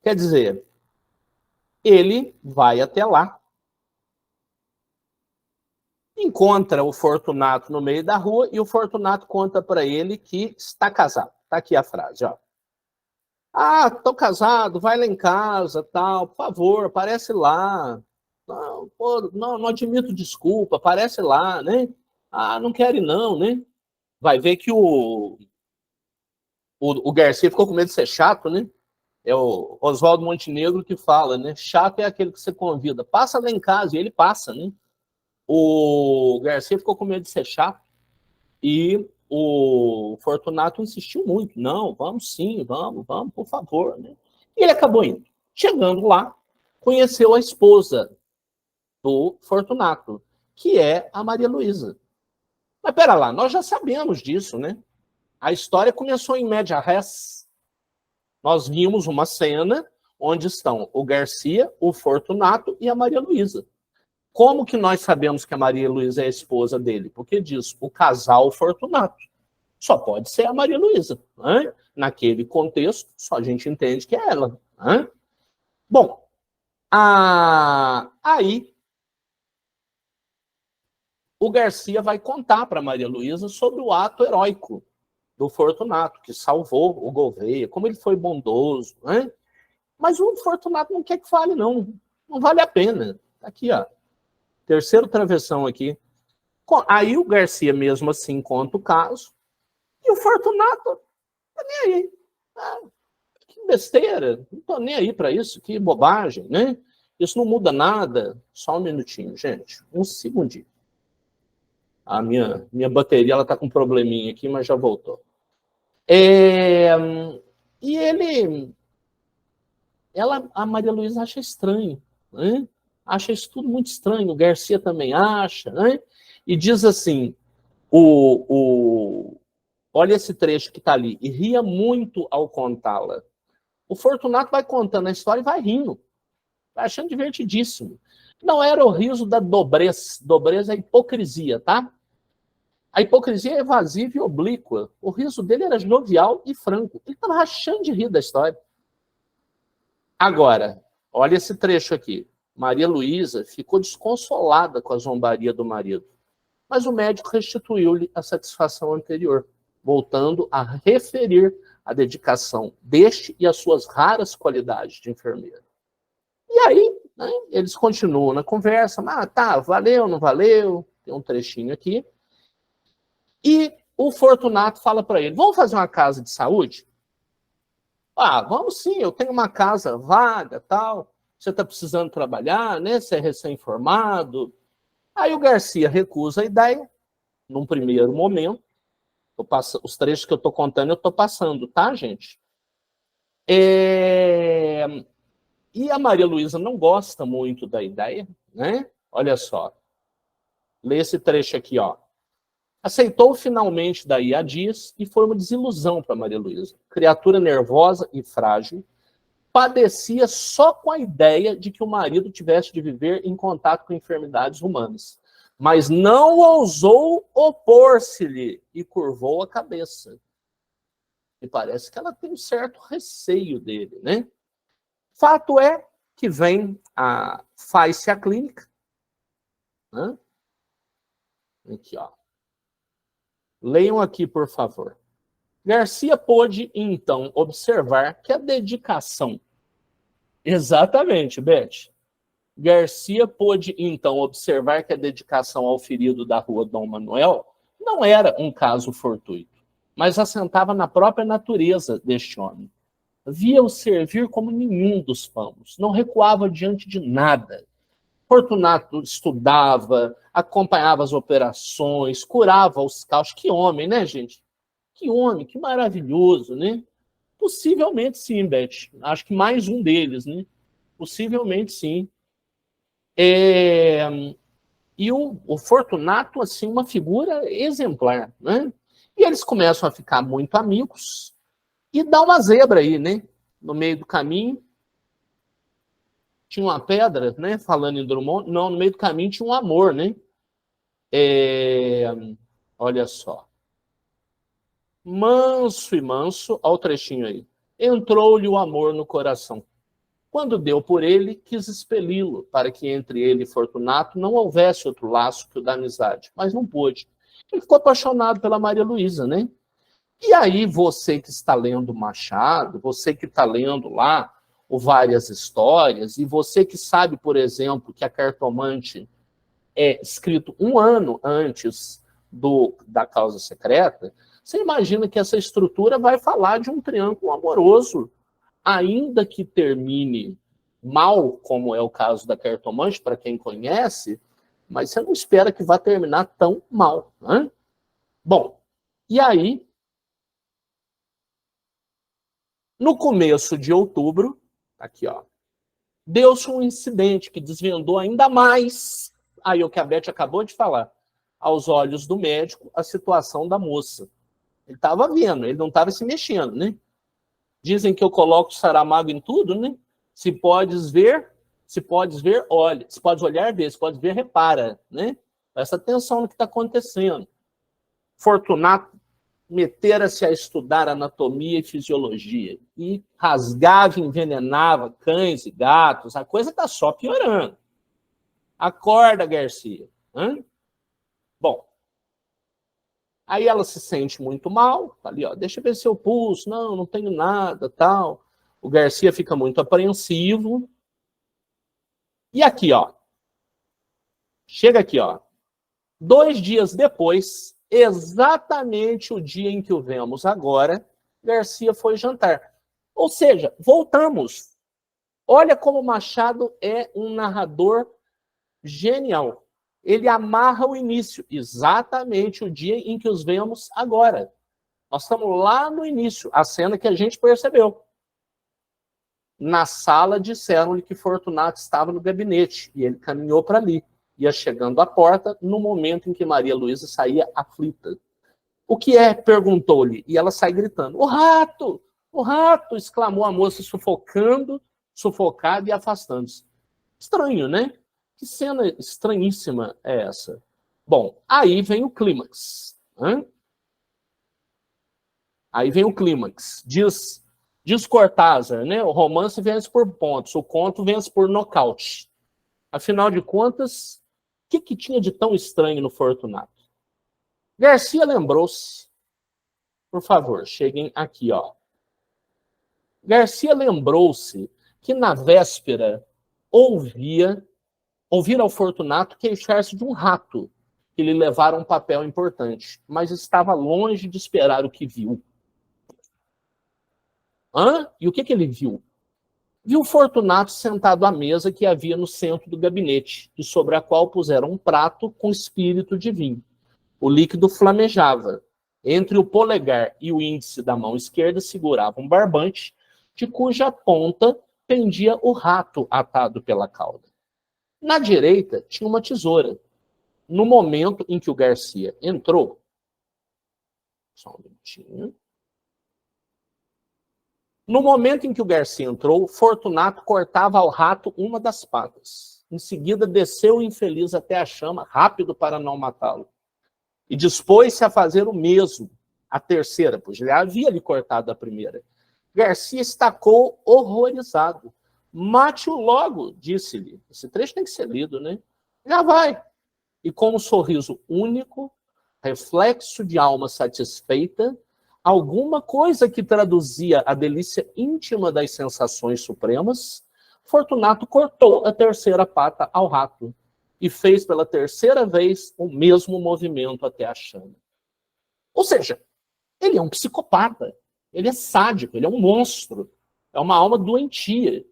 Quer dizer, ele vai até lá, encontra o Fortunato no meio da rua e o Fortunato conta para ele que está casado. Está aqui a frase, ó. Ah, estou casado, vai lá em casa, tal, por favor, aparece lá. Não, pô, não admito desculpa, aparece lá, né? Ah, não quero ir não, né? Vai ver que o Garcia ficou com medo de ser chato, né? É o Oswaldo Montenegro que fala, né? Chato é aquele que você convida. Passa lá em casa, e ele passa, né? O Garcia ficou com medo de ser chato e o Fortunato insistiu muito. Não, vamos sim, vamos, por favor. Né? E ele acabou indo. Chegando lá, conheceu a esposa do Fortunato, que é a Maria Luísa. Mas pera lá, nós já sabemos disso, né? A história começou em média res. Nós vimos uma cena onde estão o Garcia, o Fortunato e a Maria Luísa. Como que nós sabemos que a Maria Luísa é a esposa dele? Porque diz o casal Fortunato. Só pode ser a Maria Luísa. Né? Naquele contexto, só a gente entende que é ela. Né? Bom, aí o Garcia vai contar para Maria Luísa sobre o ato heróico do Fortunato, que salvou o Gouveia, como ele foi bondoso, né? Mas o Fortunato não quer que fale, não. Não vale a pena. Aqui, ó. Terceiro travessão aqui. Aí o Garcia, mesmo assim, conta o caso. E o Fortunato tá nem aí. Ah, que besteira. Não tô nem aí para isso. Que bobagem, né? Isso não muda nada. Só um minutinho, gente. Um segundinho. A minha bateria ela tá com um probleminha aqui, mas já voltou. E a Maria Luísa acha estranho, né? Acha isso tudo muito estranho, o Garcia também acha, né? E diz assim, olha esse trecho que está ali, e ria muito ao contá-la. O Fortunato vai contando a história e vai rindo, vai achando divertidíssimo. Não era o riso da dobrez é hipocrisia, tá? A hipocrisia é evasiva e oblíqua. O riso dele era jovial e franco. Ele estava rachando de rir da história. Agora, olha esse trecho aqui. Maria Luísa ficou desconsolada com a zombaria do marido, mas o médico restituiu-lhe a satisfação anterior, voltando a referir a dedicação deste e as suas raras qualidades de enfermeiro. E aí, né, eles continuam na conversa. Tá, valeu, não valeu? Tem um trechinho aqui. E o Fortunato fala para ele, vamos fazer uma casa de saúde? Vamos sim, eu tenho uma casa vaga, tal. Você está precisando trabalhar, né? Você é recém-formado. Aí o Garcia recusa a ideia, num primeiro momento. Os trechos que eu estou contando, eu estou passando, tá, gente? E a Maria Luísa não gosta muito da ideia, né? Olha só. Lê esse trecho aqui, ó. Aceitou finalmente daí a dias e foi uma desilusão para Maria Luísa. Criatura nervosa e frágil, padecia só com a ideia de que o marido tivesse de viver em contato com enfermidades humanas. Mas não ousou opor-se-lhe e curvou a cabeça. E parece que ela tem um certo receio dele, né? Fato é que faz-se a clínica. Né? Aqui, ó. Leiam aqui, por favor. Garcia pôde, então, observar que a dedicação... Exatamente, Beth. Garcia pôde, então, observar que a dedicação ao ferido da rua Dom Manuel não era um caso fortuito, mas assentava na própria natureza deste homem. Via-o servir como nenhum dos famos, não recuava diante de nada. Fortunato estudava, acompanhava as operações, curava os caos. Que homem, né, gente? Que homem, que maravilhoso, né? Possivelmente sim, Beth. Acho que mais um deles, né? Possivelmente sim. E o Fortunato, assim, uma figura exemplar, né? E eles começam a ficar muito amigos e dá uma zebra aí, né? No meio do caminho. Tinha uma pedra, né? Falando em Drummond. Não, no meio do caminho tinha um amor, né? Olha só. Manso e manso, olha o trechinho aí. Entrou-lhe o amor no coração. Quando deu por ele, quis expeli-lo, para que entre ele e Fortunato não houvesse outro laço que o da amizade, mas não pôde. Ele ficou apaixonado pela Maria Luísa, né? E aí, você que está lendo Machado, você que está lendo lá o Várias Histórias, e você que sabe, por exemplo, que a Cartomante é escrito 1 ano antes da Causa Secreta, você imagina que essa estrutura vai falar de um triângulo amoroso, ainda que termine mal, como é o caso da Cartomante, para quem conhece, mas você não espera que vá terminar tão mal, né? Bom, e aí, no começo de outubro, aqui, ó, deu-se um incidente que desvendou ainda mais, aí o que a Beth acabou de falar, aos olhos do médico, a situação da moça. Ele estava vendo, ele não estava se mexendo, né? Dizem que eu coloco Saramago em tudo, né? Se podes ver, olha. Se podes olhar, vê. Se podes ver, repara, né? Presta atenção no que está acontecendo. Fortunato metera-se a estudar anatomia e fisiologia e rasgava e envenenava cães e gatos. A coisa está só piorando. Acorda, Garcia. Hã? Bom, aí ela se sente muito mal, ali, ó, deixa eu ver seu pulso, não tenho nada, tal. O Garcia fica muito apreensivo. E aqui, ó, chega aqui, ó, 2 dias depois, exatamente o dia em que o vemos agora, Garcia foi jantar. Ou seja, voltamos. Olha como Machado é um narrador genial. Ele amarra o início, exatamente o dia em que os vemos agora. Nós estamos lá no início, a cena que a gente percebeu. Na sala, disseram-lhe que Fortunato estava no gabinete, e ele caminhou para ali. Ia chegando à porta, no momento em que Maria Luísa saía aflita. O que é? Perguntou-lhe, e ela sai gritando. O rato! O rato! Exclamou a moça, sufocada e afastando-se. Estranho, né? Que cena estranhíssima é essa? Bom, aí vem o clímax. Aí vem o clímax. Diz Cortázar, né? O romance vence por pontos, o conto vence por nocaute. Afinal de contas, o que tinha de tão estranho no Fortunato? Garcia lembrou-se, por favor, cheguem aqui, ó. Garcia lembrou-se que na véspera ouvira ao Fortunato queixar-se de um rato que lhe levara um papel importante, mas estava longe de esperar o que viu. E o que ele viu? Viu Fortunato sentado à mesa que havia no centro do gabinete, e sobre a qual puseram um prato com espírito de vinho. O líquido flamejava. Entre o polegar e o índice da mão esquerda segurava um barbante, de cuja ponta pendia o rato atado pela cauda. Na direita tinha uma tesoura. No momento em que o Garcia entrou... Só um minutinho. No momento em que o Garcia entrou, Fortunato cortava ao rato uma das patas. Em seguida, desceu o infeliz até a chama, rápido para não matá-lo. E dispôs-se a fazer o mesmo, a terceira, pois ele havia lhe cortado a primeira. Garcia estacou horrorizado. Mate-o logo, disse-lhe. Esse trecho tem que ser lido, né? Já vai. E com um sorriso único, reflexo de alma satisfeita, alguma coisa que traduzia a delícia íntima das sensações supremas, Fortunato cortou a terceira pata ao rato e fez pela terceira vez o mesmo movimento até a chama. Ou seja, ele é um psicopata, ele é sádico, ele é um monstro, é uma alma doentia.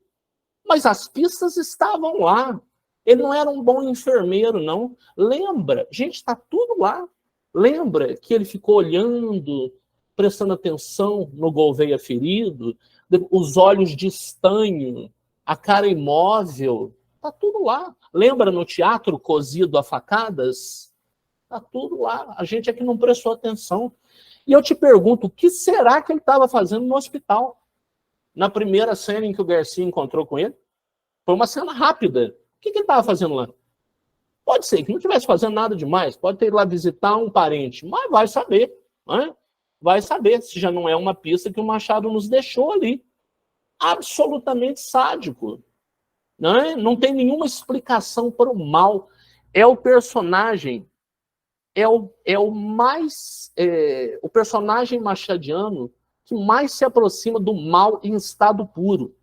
Mas as pistas estavam lá. Ele não era um bom enfermeiro, não. Lembra, gente, está tudo lá. Lembra que ele ficou olhando, prestando atenção no Gouveia ferido, os olhos de estanho, a cara imóvel, está tudo lá. Lembra no teatro cozido a facadas? Está tudo lá. A gente aqui não prestou atenção. E eu te pergunto, o que será que ele estava fazendo no hospital? Na primeira cena em que o Garcia encontrou com ele? Foi uma cena rápida. O que ele estava fazendo lá? Pode ser que não estivesse fazendo nada demais, pode ter ido lá visitar um parente, mas vai saber, né? Vai saber se já não é uma pista que o Machado nos deixou ali. Absolutamente sádico. Não tem nenhuma explicação para o mal. É o personagem, o personagem machadiano que mais se aproxima do mal em estado puro.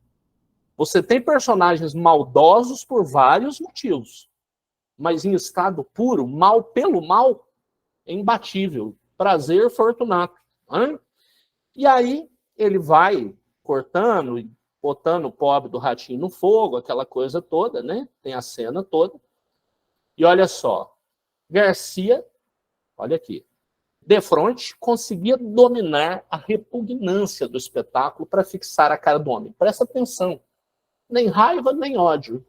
Você tem personagens maldosos por vários motivos, mas em estado puro, mal pelo mal, é imbatível. Prazer, Fortunato. E aí ele vai cortando e botando o pobre do ratinho no fogo, aquela coisa toda, né? Tem a cena toda. E olha só, Garcia, olha aqui, defronte, conseguia dominar a repugnância do espetáculo para fixar a cara do homem. Presta atenção. Nem raiva, nem ódio.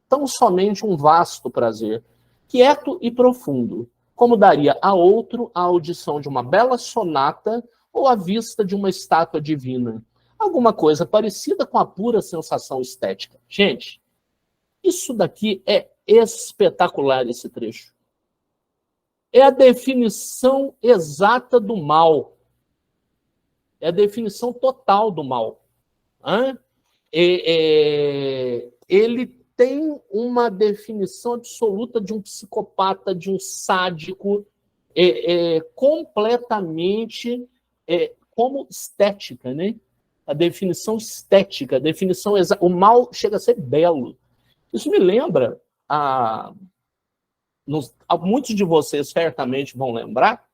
Tão somente um vasto prazer, quieto e profundo, como daria a outro a audição de uma bela sonata ou a vista de uma estátua divina. Alguma coisa parecida com a pura sensação estética. Gente, isso daqui é espetacular, esse trecho. É a definição exata do mal. É a definição total do mal. Ele tem uma definição absoluta de um psicopata, de um sádico, completamente como estética, né? A definição estética, a definição o mal chega a ser belo. Isso me lembra, muitos de vocês certamente vão lembrar,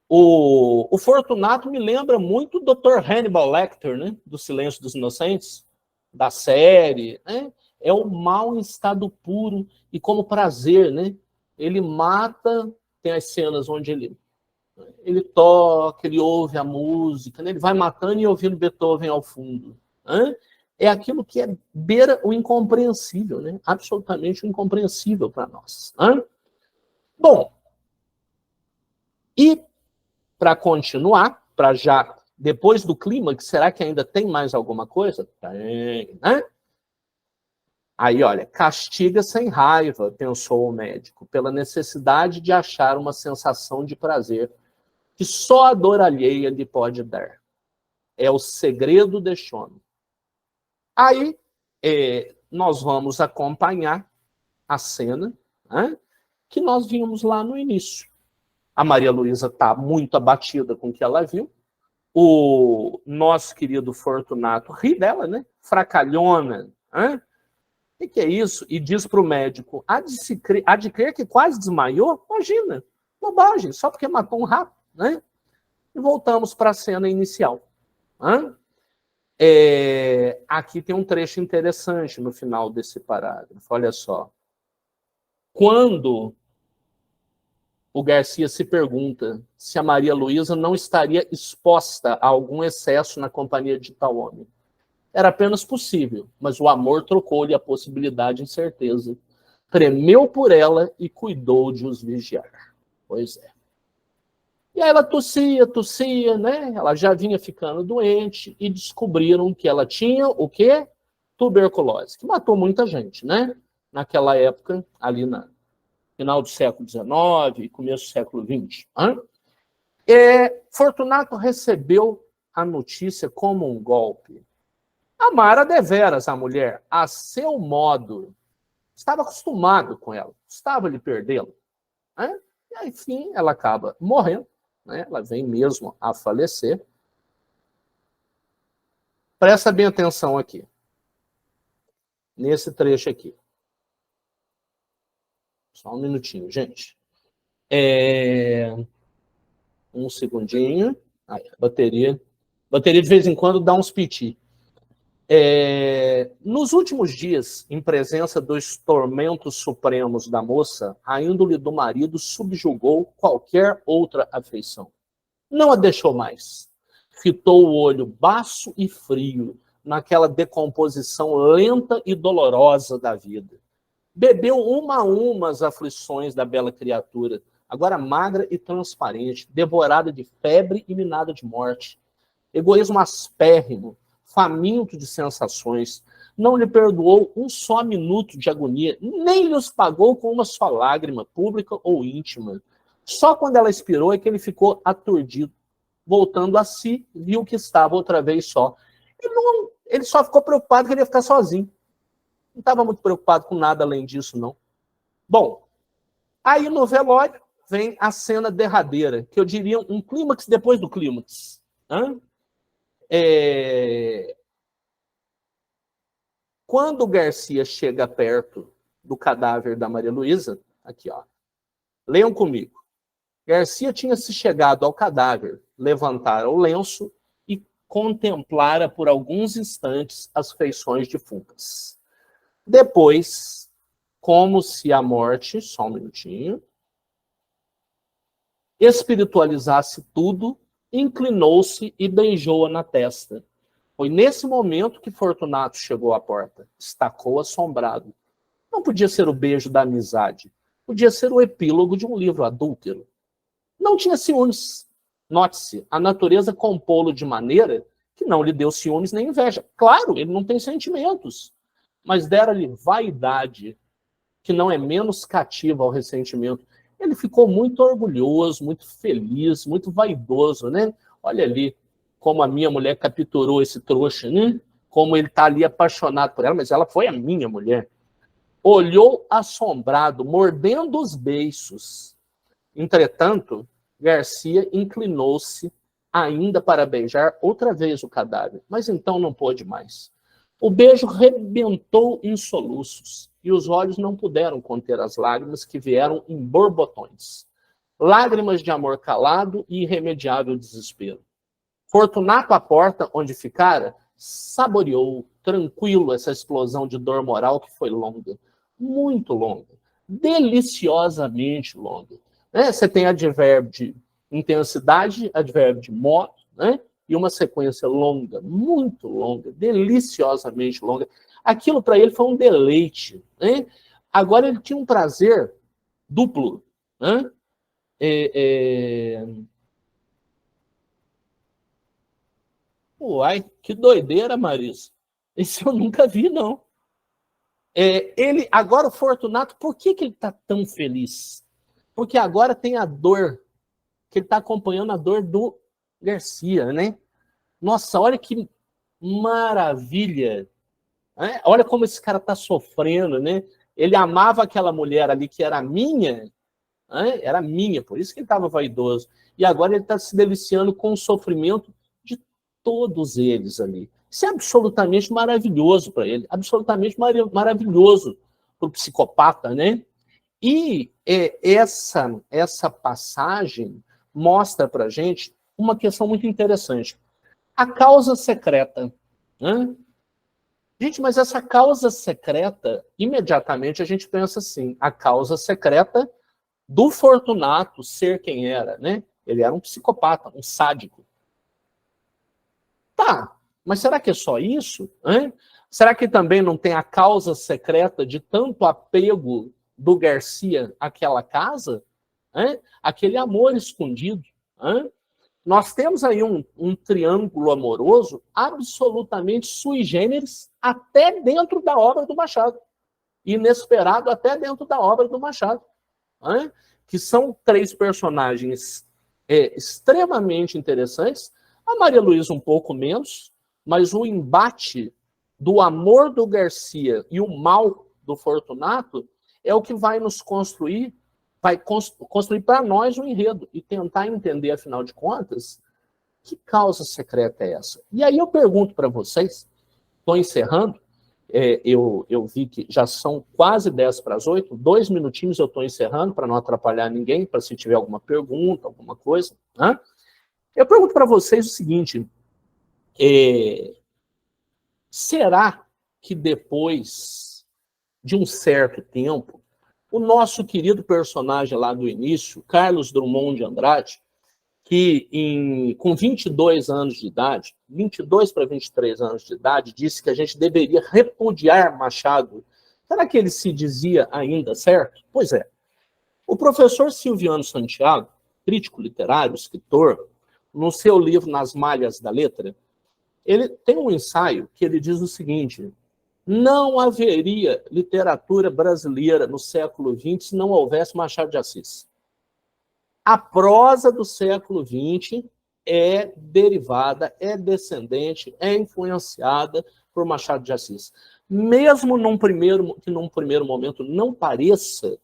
o Fortunato me lembra muito o Dr. Hannibal Lecter, né? Do Silêncio dos Inocentes, da série, né? É o mal em estado puro e como prazer, né? Ele mata, tem as cenas onde ele toca, ele ouve a música, né? Ele vai matando e ouvindo Beethoven ao fundo. Né? É aquilo que beira o incompreensível, né? Absolutamente incompreensível para nós. Né? Bom, e para continuar, para já, depois do clímax, será que ainda tem mais alguma coisa? Tem, né? Aí, olha, castiga sem raiva, pensou o médico, pela necessidade de achar uma sensação de prazer que só a dor alheia lhe pode dar. É o segredo deste homem. Aí, nós vamos acompanhar a cena, né, que nós vimos lá no início. A Maria Luísa está muito abatida com o que ela viu. O nosso querido Fortunato ri dela, né? Fracalhona. Né? O que é isso? E diz para o médico, há de crer que quase desmaiou? Imagina, bobagem, só porque matou um rato. Né? E voltamos para a cena inicial. Né? Aqui tem um trecho interessante no final desse parágrafo. Olha só. Quando o Garcia se pergunta se a Maria Luísa não estaria exposta a algum excesso na companhia de tal homem. Era apenas possível, mas o amor trocou-lhe a possibilidade em certeza. Tremeu por ela e cuidou de os vigiar. Pois é. E aí ela tossia, né? Ela já vinha ficando doente e descobriram que ela tinha o quê? Tuberculose, que matou muita gente, né? Naquela época, ali no final do século XIX e começo do século XX. Fortunato recebeu a notícia como um golpe. Amara deveras a mulher, a seu modo. Estava acostumado com ela, estava lhe perdê-la. Né? E aí, enfim, ela acaba morrendo. Né? Ela vem mesmo a falecer. Presta bem atenção aqui. Nesse trecho aqui. Só um minutinho, gente. Um segundinho. Aí, bateria. Bateria de vez em quando dá uns piti. Nos últimos dias, em presença dos tormentos supremos da moça, a índole do marido subjugou qualquer outra afeição. Não a deixou mais. Fitou o olho baço e frio naquela decomposição lenta e dolorosa da vida. Bebeu uma a uma as aflições da bela criatura, agora magra e transparente, devorada de febre e minada de morte. Egoísmo aspérrimo, faminto de sensações, não lhe perdoou um só minuto de agonia, nem lhe os pagou com uma só lágrima, pública ou íntima. Só quando ela expirou é que ele ficou aturdido. Voltando a si, viu que estava outra vez só. Ele só ficou preocupado que ele ia ficar sozinho. Não estava muito preocupado com nada além disso, não. Bom, aí no velório vem a cena derradeira, que eu diria um clímax depois do clímax. Quando o Garcia chega perto do cadáver da Maria Luísa, aqui, ó, leiam comigo. Garcia tinha se chegado ao cadáver, levantara o lenço e contemplara por alguns instantes as feições defuntas. Depois, como se a morte, só um minutinho, espiritualizasse tudo, inclinou-se e beijou-a na testa. Foi nesse momento que Fortunato chegou à porta. Estacou assombrado. Não podia ser o beijo da amizade. Podia ser o epílogo de um livro adúltero. Não tinha ciúmes. Note-se, a natureza compô-lo de maneira que não lhe deu ciúmes nem inveja. Claro, ele não tem sentimentos, mas dera-lhe vaidade, que não é menos cativa ao ressentimento. Ele ficou muito orgulhoso, muito feliz, muito vaidoso, né? Olha ali, como a minha mulher capturou esse trouxa, né? Como ele está ali apaixonado por ela, mas ela foi a minha mulher. Olhou assombrado, mordendo os beiços. Entretanto, Garcia inclinou-se ainda para beijar outra vez o cadáver, mas então não pôde mais. O beijo rebentou em soluços, e os olhos não puderam conter as lágrimas que vieram em borbotões. Lágrimas de amor calado e irremediável desespero. Fortunato, à porta onde ficara, saboreou, tranquilo, essa explosão de dor moral que foi longa, muito longa, deliciosamente longa. Você tem advérbio de intensidade, advérbio de modo, né? E uma sequência longa, muito longa, deliciosamente longa. Aquilo para ele foi um deleite, né? Agora ele tinha um prazer duplo, né? Uai, que doideira, Marisa. Isso eu nunca vi, não. Agora o Fortunato, por que ele está tão feliz? Porque agora tem a dor, que ele está acompanhando a dor do Garcia, né? Nossa, olha que maravilha. Né? Olha como esse cara está sofrendo, né? Ele amava aquela mulher ali que era minha, né? Era minha, por isso que ele estava vaidoso. E agora ele está se deliciando com o sofrimento de todos eles ali. Isso é absolutamente maravilhoso para ele, absolutamente maravilhoso para o psicopata, né? E essa passagem mostra para a gente uma questão muito interessante. A causa secreta. Né? Gente, mas essa causa secreta, imediatamente a gente pensa assim, a causa secreta do Fortunato ser quem era, né? Ele era um psicopata, um sádico. Tá, mas será que é só isso? Hein? Será que também não tem a causa secreta de tanto apego do Garcia àquela casa? Hein? Aquele amor escondido? Hein? Nós temos aí um triângulo amoroso absolutamente sui generis até dentro da obra do Machado. Inesperado até dentro da obra do Machado. Hein? Que são três personagens extremamente interessantes. A Maria Luísa um pouco menos, mas o embate do amor do Garcia e o mal do Fortunato é o que vai nos construir, vai construir para nós um enredo e tentar entender, afinal de contas, que causa secreta é essa. E aí eu pergunto para vocês, estou encerrando, eu vi que já são quase 7:50, 2 minutinhos eu estou encerrando para não atrapalhar ninguém, para se tiver alguma pergunta, alguma coisa. Né? Eu pergunto para vocês o seguinte, será que depois de um certo tempo, o nosso querido personagem lá do início, Carlos Drummond de Andrade, que com 22 anos de idade, 22 para 23 anos de idade, disse que a gente deveria repudiar Machado. Será que ele se dizia ainda certo? Pois é. O professor Silviano Santiago, crítico literário, escritor, no seu livro Nas Malhas da Letra, ele tem um ensaio que ele diz o seguinte: não haveria literatura brasileira no século XX se não houvesse Machado de Assis. A prosa do século XX é derivada, é descendente, é influenciada por Machado de Assis. Mesmo que num primeiro momento não pareça,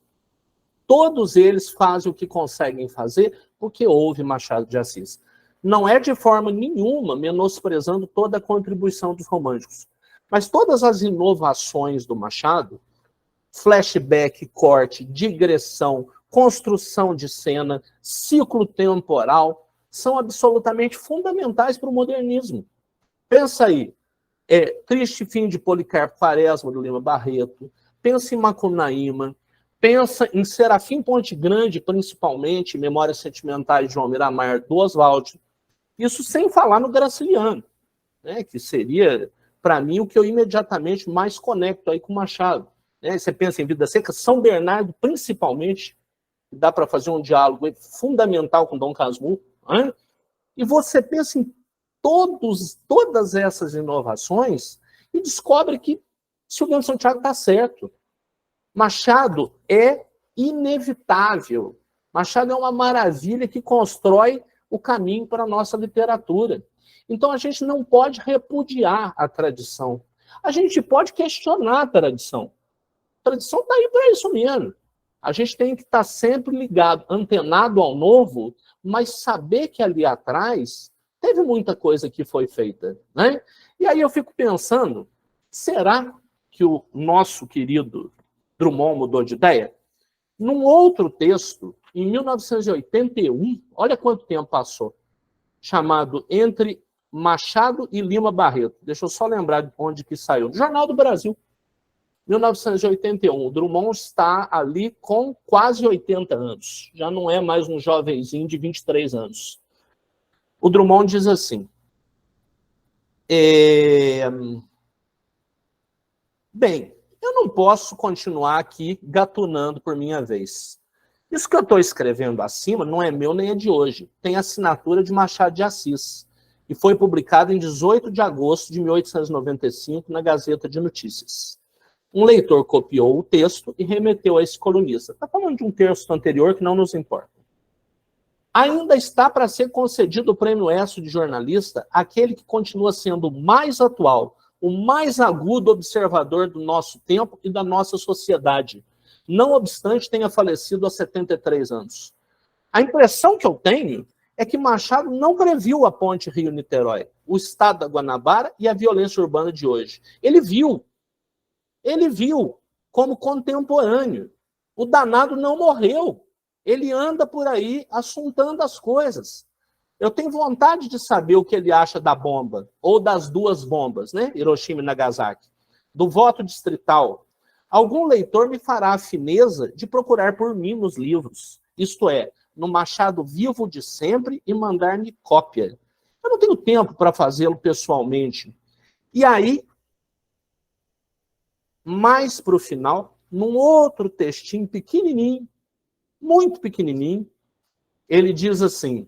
todos eles fazem o que conseguem fazer porque houve Machado de Assis. Não é de forma nenhuma menosprezando toda a contribuição dos românticos. Mas todas as inovações do Machado, flashback, corte, digressão, construção de cena, ciclo temporal, são absolutamente fundamentais para o modernismo. Pensa aí, Triste Fim de Policarpo Quaresma, do Lima Barreto, pensa em Macunaíma, pensa em Serafim Ponte Grande, principalmente, Memórias Sentimentais de João Miramar, do Oswald. Isso sem falar no Graciliano, né, que seria, para mim, o que eu imediatamente mais conecto aí com o Machado. Né? Você pensa em Vida Seca, São Bernardo, principalmente, dá para fazer um diálogo fundamental com Dom Casmurro. Né? E você pensa em todas essas inovações e descobre que Silviano Santiago está certo. Machado é inevitável. Machado é uma maravilha que constrói o caminho para a nossa literatura. Então, a gente não pode repudiar a tradição. A gente pode questionar a tradição. A tradição está aí para isso mesmo. A gente tem que estar sempre ligado, antenado ao novo, mas saber que ali atrás teve muita coisa que foi feita, né? E aí eu fico pensando, será que o nosso querido Drummond mudou de ideia? Num outro texto, em 1981, olha quanto tempo passou, chamado Entre Machado e Lima Barreto. Deixa eu só lembrar de onde que saiu. Do Jornal do Brasil. 1981. O Drummond está ali com quase 80 anos. Já não é mais um jovenzinho de 23 anos. O Drummond diz assim... Bem, eu não posso continuar aqui gatunando por minha vez. Isso que eu estou escrevendo acima não é meu nem é de hoje. Tem assinatura de Machado de Assis. E foi publicado em 18 de agosto de 1895 na Gazeta de Notícias. Um leitor copiou o texto e remeteu a esse colunista. Está falando de um texto anterior que não nos importa. Ainda está para ser concedido o prêmio ESSO de jornalista aquele que continua sendo o mais atual, o mais agudo observador do nosso tempo e da nossa sociedade, não obstante tenha falecido há 73 anos. A impressão que eu tenho é que Machado não previu a ponte Rio-Niterói, o estado da Guanabara e a violência urbana de hoje. Ele viu como contemporâneo. O danado não morreu. Ele anda por aí assuntando as coisas. Eu tenho vontade de saber o que ele acha da bomba, ou das duas bombas, né? Hiroshima e Nagasaki, do voto distrital. Algum leitor me fará a fineza de procurar por mim nos livros, isto é, no Machado vivo de sempre e mandar-me cópia. Eu não tenho tempo para fazê-lo pessoalmente. E aí, mais para o final, num outro textinho pequenininho, muito pequenininho, ele diz assim,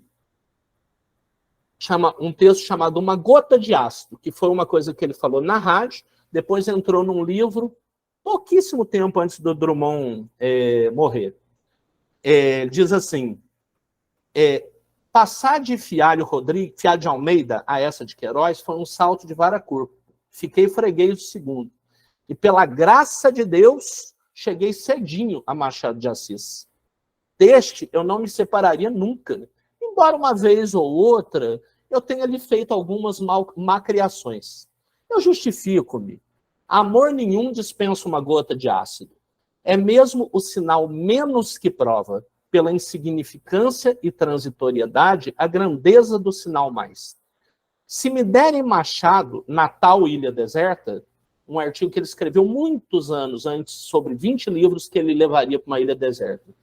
um texto chamado Uma Gota de Ácido, que foi uma coisa que ele falou na rádio, depois entrou num livro, pouquíssimo tempo antes do Drummond morrer. Ele diz assim, passar de Fialho de Almeida a essa de Queiroz foi um salto de vara curta. Fiquei freguês segundo. E pela graça de Deus, cheguei cedinho a Machado de Assis. Deste, eu não me separaria nunca. Embora uma vez ou outra, eu tenha lhe feito algumas malcriações. Eu justifico-me. Amor nenhum dispensa uma gota de ácido. É mesmo o sinal menos que prova, pela insignificância e transitoriedade, a grandeza do sinal mais. Se me derem Machado na tal ilha deserta, um artigo que ele escreveu muitos anos antes, sobre 20 livros que ele levaria para uma ilha deserta.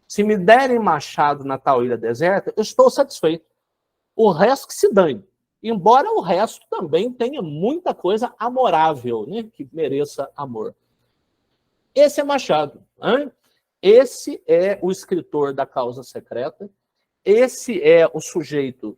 Se me derem Machado na tal ilha deserta, eu estou satisfeito. O resto que se dane. Embora o resto também tenha muita coisa amorável, né, que mereça amor. Esse é Machado. Hein? Esse é o escritor da Causa Secreta. Esse é o sujeito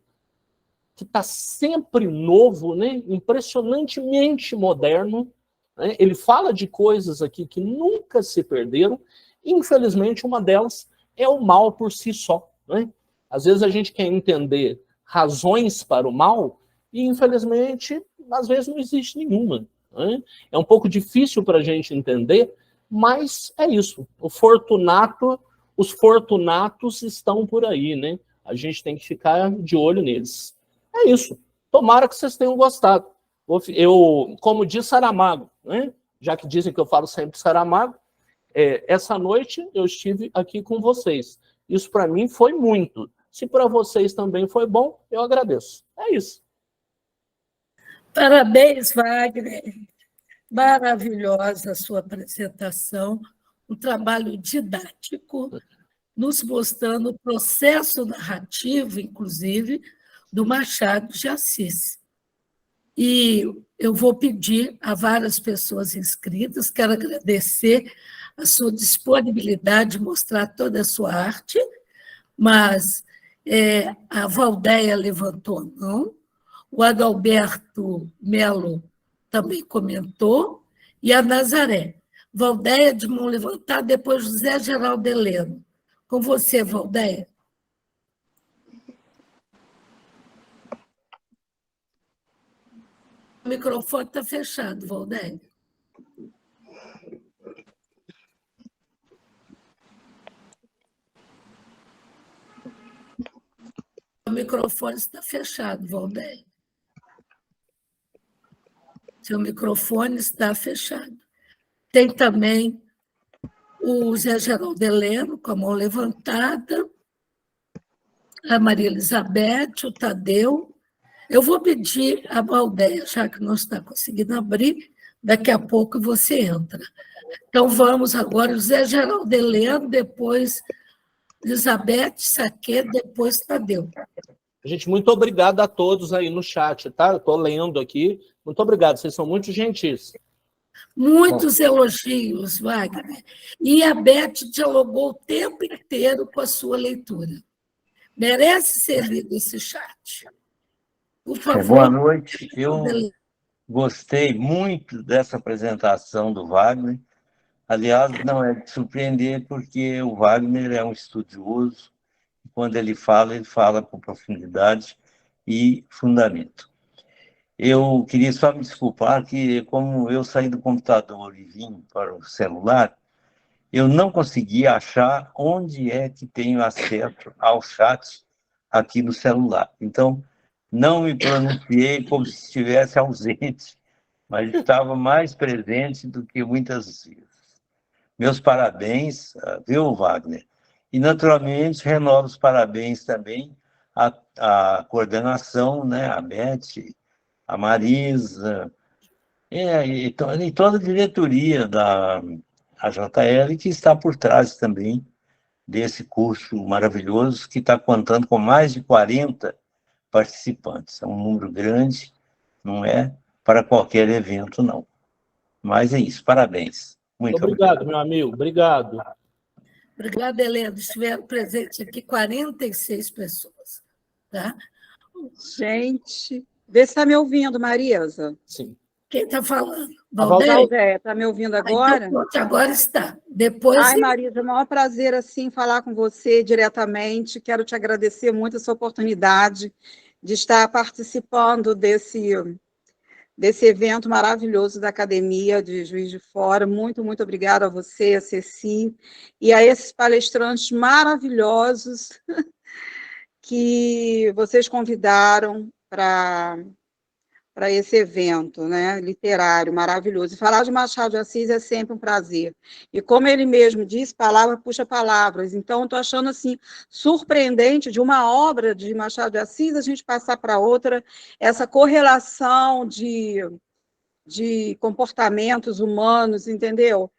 que está sempre novo, né? Impressionantemente moderno. Né? Ele fala de coisas aqui que nunca se perderam. Infelizmente, uma delas é o mal por si só. Né? Às vezes a gente quer entender razões para o mal e, infelizmente, às vezes não existe nenhuma. Né? É um pouco difícil para a gente entender, mas é isso. Os fortunatos estão por aí, né? A gente tem que ficar de olho neles. É isso. Tomara que vocês tenham gostado. Eu, como diz Saramago, né? Já que dizem que eu falo sempre Saramago, essa noite eu estive aqui com vocês. Isso para mim foi muito. Se para vocês também foi bom, eu agradeço. É isso. Parabéns, Wagner. Maravilhosa a sua apresentação. Um trabalho didático, nos mostrando o processo narrativo, inclusive, do Machado de Assis. E eu vou pedir a várias pessoas inscritas, quero agradecer a sua disponibilidade de mostrar toda a sua arte, mas a Valdeia levantou a mão, o Adalberto Melo também comentou, e a Nazaré. Valdeia de mão levantada, depois José Geraldo Heleno. Com você, Valdeia. O microfone está fechado, Valdeia. O microfone está fechado, Valdeia. Seu microfone está fechado. Tem também o Zé Geraldo Heleno, com a mão levantada, a Maria Elizabeth, o Tadeu. Eu vou pedir a Valdeia, já que não está conseguindo abrir, daqui a pouco você entra. Então, vamos agora, o Zé Geraldo Heleno, depois Elizabeth, Saquet, depois Tadeu. Gente, muito obrigado a todos aí no chat, tá? Eu estou lendo aqui. Muito obrigado, vocês são muito gentis. Muitos elogios, Wagner. E a Beth dialogou o tempo inteiro com a sua leitura. Merece ser lido esse chat. Por favor. Boa noite. Eu gostei muito dessa apresentação do Wagner. Aliás, não é de surpreender, porque o Wagner é um estudioso. Quando ele fala com profundidade e fundamento. Eu queria só me desculpar que, como eu saí do computador e vim para o celular, eu não consegui achar onde é que tenho acesso ao chat aqui no celular. Então, não me pronunciei como se estivesse ausente, mas estava mais presente do que muitas vezes. Meus parabéns, viu, Wagner? E, naturalmente, renovo os parabéns também à coordenação, né? A Beth, a Marisa, e toda a diretoria da AJL, que está por trás também desse curso maravilhoso, que está contando com mais de 40 participantes. É um número grande, não é para qualquer evento, não. Mas é isso, parabéns. Muito obrigado, meu amigo, obrigado. Obrigada, Helena. Estiveram presentes aqui 46 pessoas. Tá? Gente, vê se está me ouvindo, Marisa. Sim. Quem está falando? Valdeia, está me ouvindo agora? Então, agora está. Depois. Ai, Marisa, é o maior prazer assim, falar com você diretamente. Quero te agradecer muito essa oportunidade de estar participando desse evento maravilhoso da Academia de Juiz de Fora. Muito, muito obrigada a você, a Ceci, e a esses palestrantes maravilhosos que vocês convidaram para esse evento, né, literário maravilhoso. E falar de Machado de Assis é sempre um prazer. E como ele mesmo disse, palavra puxa palavras. Então, estou achando assim, surpreendente de uma obra de Machado de Assis a gente passar para outra, essa correlação de comportamentos humanos, entendeu?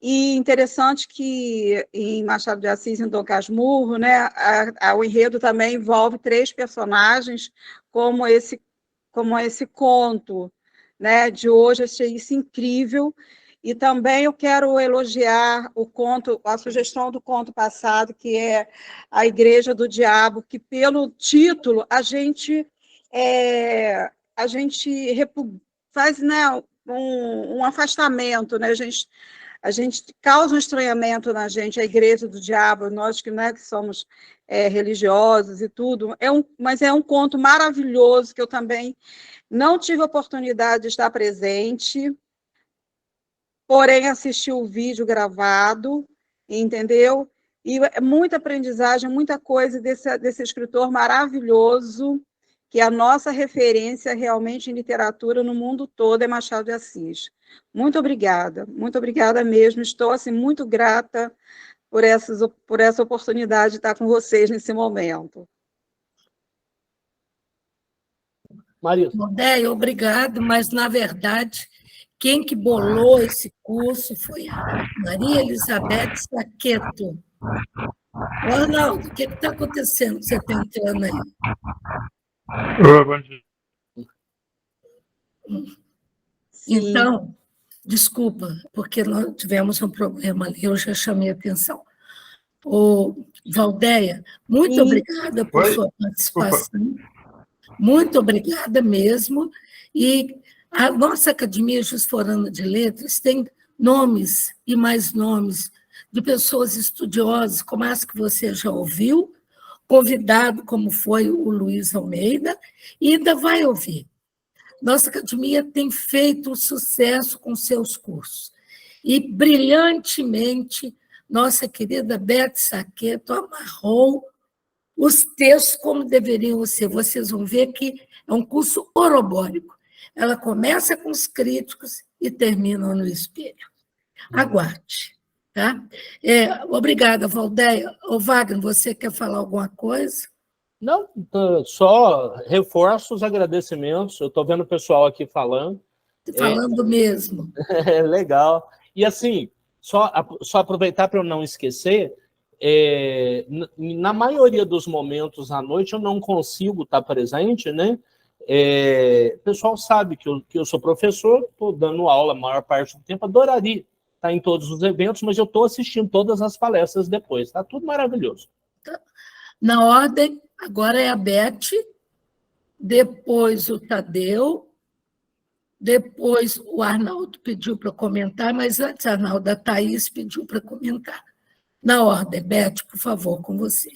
E interessante que em Machado de Assis, em Dom Casmurro, né, o enredo também envolve 3 personagens, como esse conto, né, de hoje. Achei isso incrível. E também eu quero elogiar o conto, a sugestão do conto passado, que é A Igreja do Diabo, que pelo título a gente faz, né, um afastamento, né? A gente causa um estranhamento na gente, a Igreja do Diabo, nós que, né, que somos religiosos e tudo, mas é um conto maravilhoso, que eu também não tive a oportunidade de estar presente, porém assisti o vídeo gravado, entendeu? E muita aprendizagem, muita coisa desse escritor maravilhoso, que a nossa referência realmente em literatura no mundo todo é Machado de Assis. Muito obrigada mesmo. Estou assim, muito grata por essa oportunidade de estar com vocês nesse momento. Marisa. Valdeia, obrigado, mas, na verdade, quem que bolou esse curso foi a Maria Elizabeth Saqueto. Arnaldo, o que está acontecendo que você está entrando aí? Bom dia. Então, desculpa, porque nós tivemos um problema ali, eu já chamei a atenção. Valdeia, muito obrigada por sua participação. Muito obrigada mesmo. E a nossa Academia Jusforana de Letras tem nomes e mais nomes de pessoas estudiosas, como as que você já ouviu, convidado como foi o Luiz Almeida, e ainda vai ouvir. Nossa academia tem feito um sucesso com seus cursos. E, brilhantemente, nossa querida Beth Saqueto amarrou os textos como deveriam ser. Vocês vão ver que é um curso orobórico. Ela começa com os críticos e termina no espelho. Aguarde. Tá? Obrigada, Valdeia. Ô, Wagner, você quer falar alguma coisa? Não, só reforço os agradecimentos. Eu estou vendo o pessoal aqui falando. Falando mesmo. Legal. E assim, só aproveitar para eu não esquecer, na maioria dos momentos à noite eu não consigo estar presente, né? O pessoal sabe que eu sou professor, estou dando aula a maior parte do tempo, adoraria estar em todos os eventos, mas eu estou assistindo todas as palestras depois, está tudo maravilhoso. Na ordem, agora é a Beth, depois o Tadeu, depois o Arnaldo pediu para comentar, mas antes, Arnaldo, a Thaís pediu para comentar. Na ordem, Beth, por favor, com você.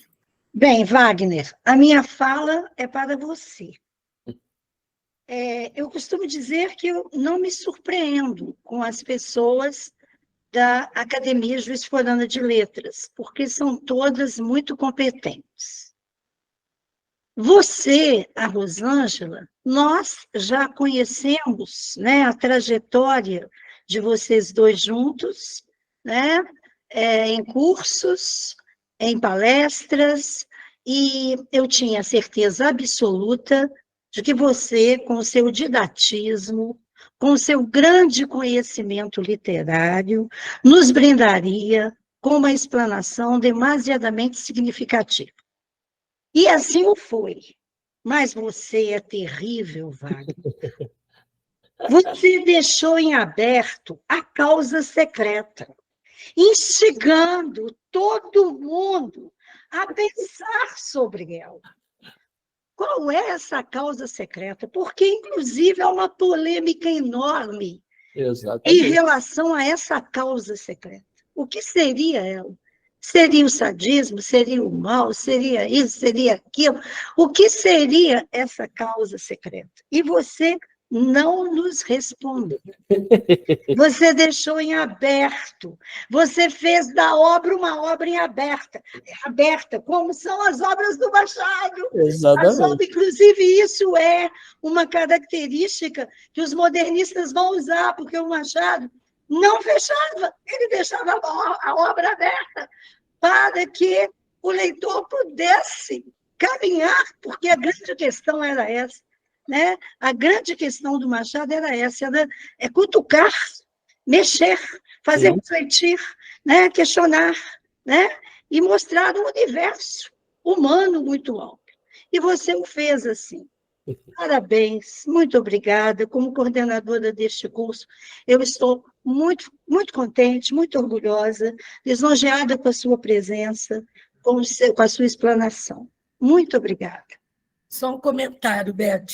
Bem, Wagner, a minha fala é para você. Eu costumo dizer que eu não me surpreendo com as pessoas da Academia Juiz de Fora de Letras, porque são todas muito competentes. Você, a Rosângela, nós já conhecemos, né, a trajetória de vocês dois juntos, né, em cursos, em palestras, e eu tinha certeza absoluta de que você, com o seu didatismo, com o seu grande conhecimento literário, nos brindaria com uma explanação demasiadamente significativa. E assim o foi. Mas você é terrível, Wagner. Você deixou em aberto a causa secreta, instigando todo mundo a pensar sobre ela. Qual é essa causa secreta? Porque, inclusive, há uma polêmica enorme em relação a essa causa secreta. O que seria ela? Seria o sadismo? Seria o mal? Seria isso? Seria aquilo? O que seria essa causa secreta? E você não nos respondeu. Você deixou em aberto. Você fez da obra uma obra em aberta, como são as obras do Machado. Exatamente. Inclusive, isso é uma característica que os modernistas vão usar, porque o Machado não fechava, ele deixava a obra aberta para que o leitor pudesse caminhar, porque a grande questão era essa. Né? A grande questão do Machado era essa, é cutucar, mexer, fazer refletir, né? Questionar, né? E mostrar um universo humano muito amplo. E você o fez assim. Parabéns, muito obrigada. Como coordenadora deste curso, eu estou muito, muito contente, muito orgulhosa, lisonjeada com a sua presença, com a sua explanação. Muito obrigada. Só um comentário, Beth.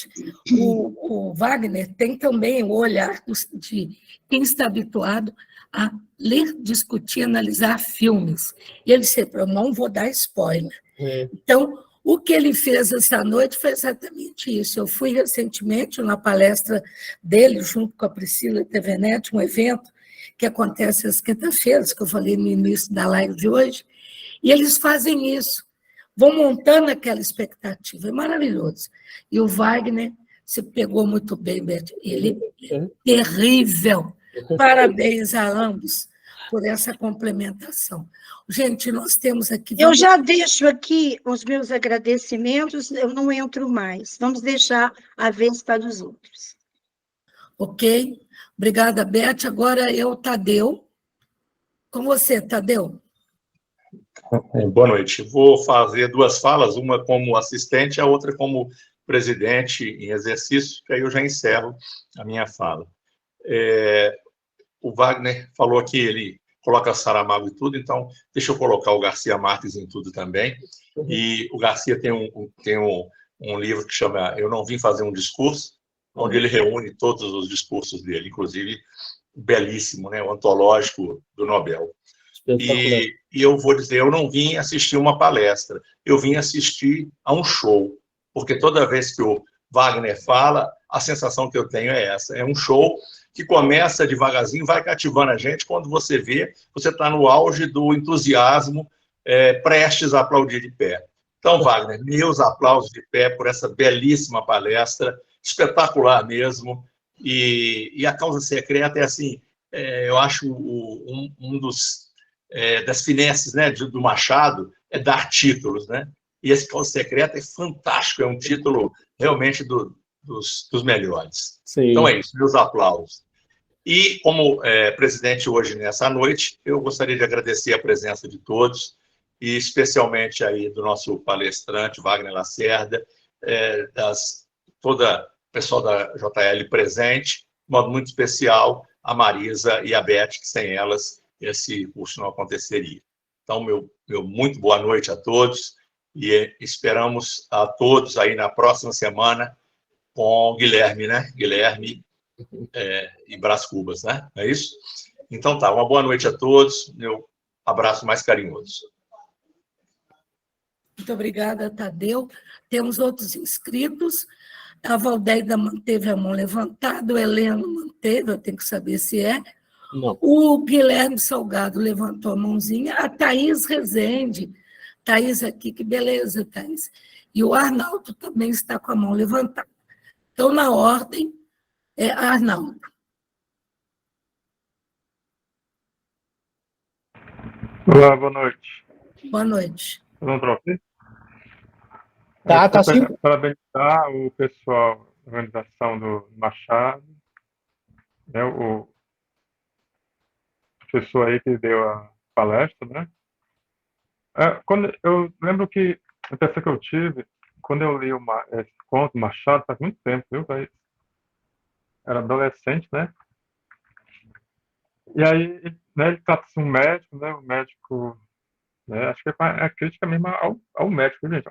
O Wagner tem também o olhar de quem está habituado a ler, discutir, analisar filmes. E ele sempre, eu não vou dar spoiler. Então, o que ele fez essa noite foi exatamente isso. Eu fui recentemente na palestra dele, junto com a Priscila Tevenetti, um evento que acontece às quintas-feiras, que eu falei no início da live de hoje, e eles fazem isso. Vão montando aquela expectativa, é maravilhoso. E o Wagner se pegou muito bem, Beth. Ele é terrível. Parabéns a ambos por essa complementação. Gente, nós temos aqui... Eu já deixo aqui os meus agradecimentos, eu não entro mais. Vamos deixar a vez para os outros. Ok. Obrigada, Beth. Agora eu, Tadeu. Com você, Tadeu. Boa noite. Vou fazer duas falas, uma como assistente, a outra como presidente em exercício, que aí eu já encerro a minha fala. O Wagner falou aqui, ele coloca Saramago e tudo, então deixa eu colocar o Garcia Marques em tudo também. E o Garcia tem um livro que chama Eu Não Vim Fazer um Discurso, onde ele reúne todos os discursos dele, inclusive belíssimo, né, o antológico do Nobel. E eu vou dizer, eu não vim assistir uma palestra, eu vim assistir a um show, porque toda vez que o Wagner fala, a sensação que eu tenho é essa. É um show que começa devagarzinho, vai cativando a gente. Quando você vê, você está no auge do entusiasmo, prestes a aplaudir de pé. Então, Wagner, meus aplausos de pé por essa belíssima palestra, espetacular mesmo. E a causa secreta é assim, eu acho um das finesses, né, do Machado é dar títulos, né? E esse Causa Secreta é fantástico, é um título realmente dos melhores. Sim. Então é isso, meus aplausos. E como presidente hoje nessa noite, eu gostaria de agradecer a presença de todos, e especialmente aí do nosso palestrante, Wagner Lacerda, toda o pessoal da JL presente, de modo muito especial, a Marisa e a Beth, que sem elas esse curso não aconteceria. Então, meu muito boa noite a todos, e esperamos a todos aí na próxima semana com o Guilherme, né? Guilherme e Brás Cubas, né? É isso? Então tá, uma boa noite a todos, meu abraço mais carinhoso. Muito obrigada, Tadeu. Temos outros inscritos. A Valdeida manteve a mão levantada, o Heleno manteve, eu tenho que saber se é. Não. O Guilherme Salgado levantou a mãozinha, a Thaís Rezende. Thaís aqui, que beleza, Thaís. E o Arnaldo também está com a mão levantada. Então, na ordem, Arnaldo. Olá, boa noite. Boa noite. Vamos para ouvir? Tá sim. Parabenizar o pessoal da organização do Machado, né, o professor aí que deu a palestra, né? Quando eu lembro que a impressão que eu tive, quando eu li esse conto Machado, faz muito tempo, viu? Era adolescente, né? E aí, né, ele trata-se um médico, né? Um médico, né, acho que é a crítica mesmo ao médico, gente.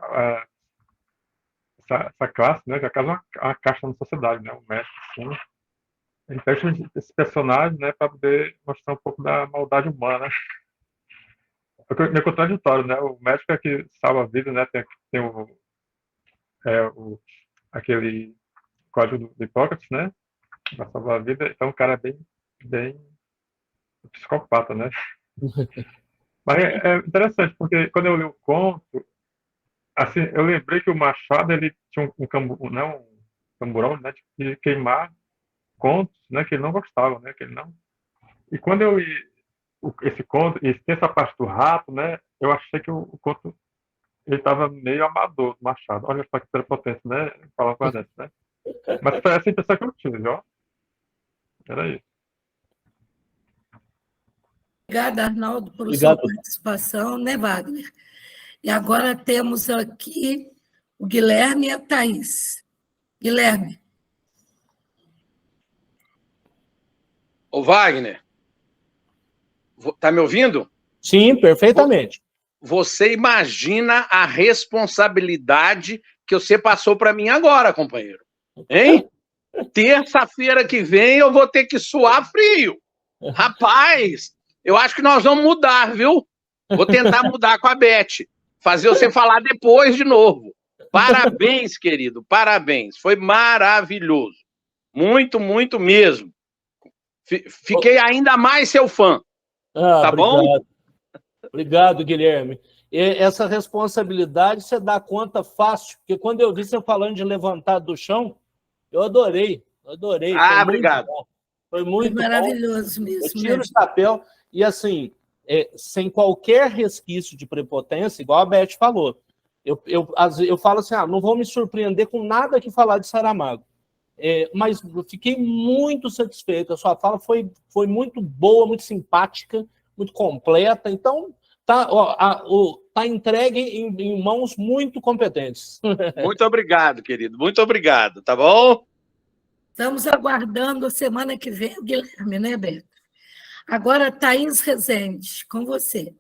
Essa classe, né, já é uma caixa na sociedade, né? O médico, assim. Ele fecha esse personagem, né, para poder mostrar um pouco da maldade humana. É meio contraditório, né? O médico é que salva a vida, né? Tem aquele código do Hipócrates, né? Para salvar a vida. Então o cara é bem psicopata, né? Mas é interessante, porque quando eu li o conto, assim, eu lembrei que o Machado, ele tinha um camburão, né? De queimar contos, né? Que ele não gostava, né? Que ele não... E quando eu li esse conto, e tem essa parte do rato, né? Eu achei que o conto ele estava meio amador, do Machado. Olha só que prepotência, né? Falar com a gente, né? Mas foi essa a impressão que eu tive, ó. Era isso. Obrigada, Arnaldo, por sua participação, né, Wagner? E agora temos aqui o Guilherme e a Thaís. Guilherme. Ô, Wagner, tá me ouvindo? Sim, perfeitamente. Você imagina a responsabilidade que você passou para mim agora, companheiro. Hein? Terça-feira que vem eu vou ter que suar frio. Rapaz, eu acho que nós vamos mudar, viu? Vou tentar mudar com a Beth. Fazer você falar depois de novo. Parabéns, querido, parabéns. Foi maravilhoso. Muito, muito mesmo. Fiquei ainda mais seu fã. Tá obrigado. Bom? Obrigado, Guilherme. E essa responsabilidade você dá conta fácil, porque quando eu vi você falando de levantar do chão, eu adorei. Obrigado. Foi muito maravilhoso bom. mesmo. Eu tiro o chapéu e, assim, sem qualquer resquício de prepotência, igual a Beth falou. Eu falo assim, não vou me surpreender com nada que falar de Saramago. Mas eu fiquei muito satisfeito. A sua fala foi muito boa, muito simpática, muito completa. Então, tá entregue em mãos muito competentes. Muito obrigado, querido. Muito obrigado, tá bom? Estamos aguardando a semana que vem o Guilherme, né, Beto? Agora, Thaís Rezende, com você.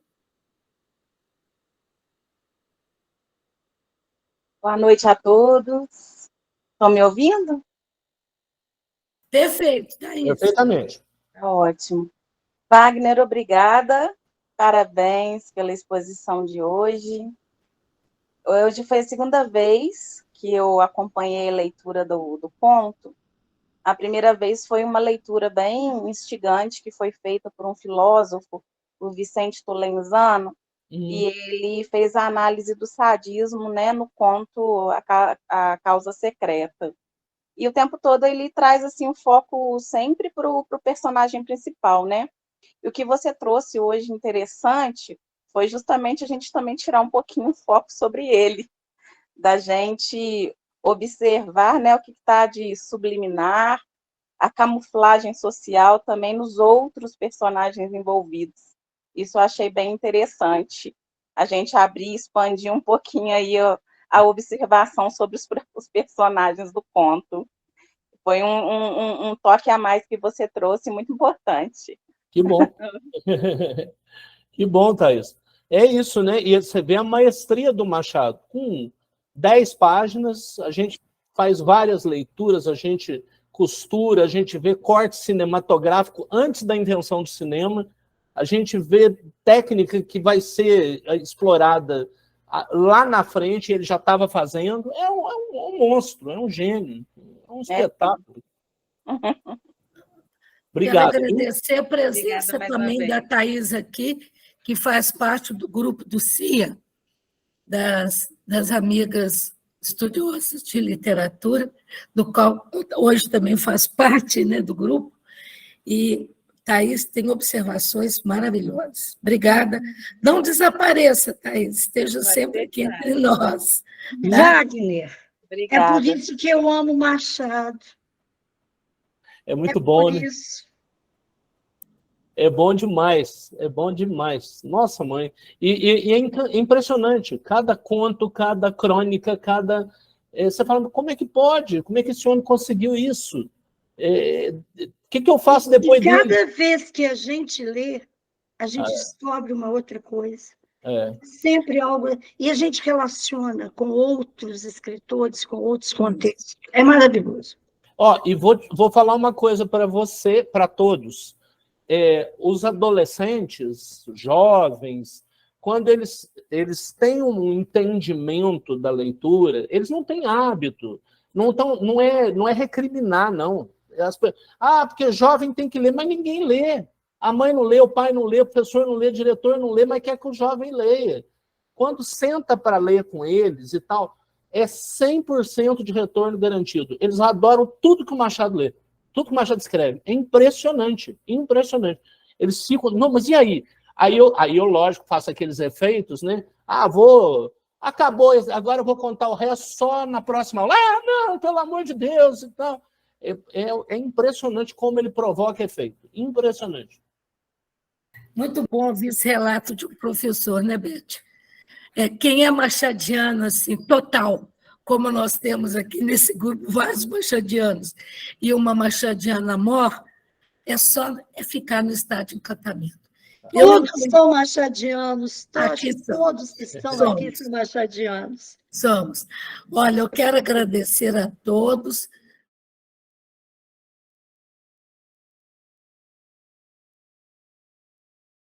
Boa noite a todos. Estão me ouvindo? Perfeito, Thaís. Perfeitamente. Ótimo. Wagner, obrigada. Parabéns pela exposição de hoje. Hoje foi a segunda vez que eu acompanhei a leitura do conto, a primeira vez foi uma leitura bem instigante, que foi feita por um filósofo, o Vicente Tolenzano, e ele fez a análise do sadismo, né, no conto A Causa Secreta. E o tempo todo ele traz assim, um foco sempre para o personagem principal, né? E o que você trouxe hoje interessante foi justamente a gente também tirar um pouquinho o foco sobre ele, da gente observar, né, o que está de subliminar, a camuflagem social também nos outros personagens envolvidos. Isso eu achei bem interessante. A gente abrir e expandir um pouquinho aí a observação sobre os personagens do conto. Foi um toque a mais que você trouxe, muito importante. Que bom. Que bom, Thaís. É isso, né? E você vê a maestria do Machado. Com 10 páginas, a gente faz várias leituras, a gente costura, a gente vê corte cinematográfico antes da invenção do cinema, a gente vê técnica que vai ser explorada lá na frente, ele já estava fazendo. É um monstro, é um gênio, é um espetáculo. Obrigado. Quero agradecer a presença também da Thaís aqui, que faz parte do grupo do CIA, das amigas estudiosas de literatura, do qual hoje também faz parte, né, do grupo, e Thaís tem observações maravilhosas. Obrigada. Não desapareça, Thaís, esteja sempre aqui entre nós. Wagner, Obrigada. é por isso que eu amo Machado. É muito bom, por né? isso. É bom demais, é bom demais. Nossa, mãe. E é impressionante. Cada conto, cada crônica, você fala, como é que pode? Como é que esse homem conseguiu isso? O que eu faço depois dele? Cada vez que a gente lê, a gente descobre uma outra coisa. Sempre algo. E a gente relaciona com outros escritores, com outros contextos. É maravilhoso. E vou falar uma coisa para você, para todos. Os adolescentes, jovens, quando eles têm um entendimento da leitura, eles não têm hábito. Não é recriminar, não. Porque jovem tem que ler, mas ninguém lê. A mãe não lê, o pai não lê, o professor não lê, o diretor não lê, mas quer que o jovem leia. Quando senta para ler com eles e tal, é 100% de retorno garantido. Eles adoram tudo que o Machado lê, tudo que o Machado escreve. É impressionante, impressionante. Eles ficam, não, mas e aí? Aí eu, lógico, faço aqueles efeitos, né? Acabou, agora eu vou contar o resto só na próxima aula. Não, pelo amor de Deus e tal. É impressionante como ele provoca efeito. Impressionante. Muito bom ouvir esse relato de um professor, né, Beth? Quem é machadiano, assim, total, como nós temos aqui nesse grupo vários machadianos, e uma machadiana mor, é só ficar no estado de encantamento. Todos são machadianos, todos que estão aqui são machadianos. Somos. Olha, eu quero agradecer a todos.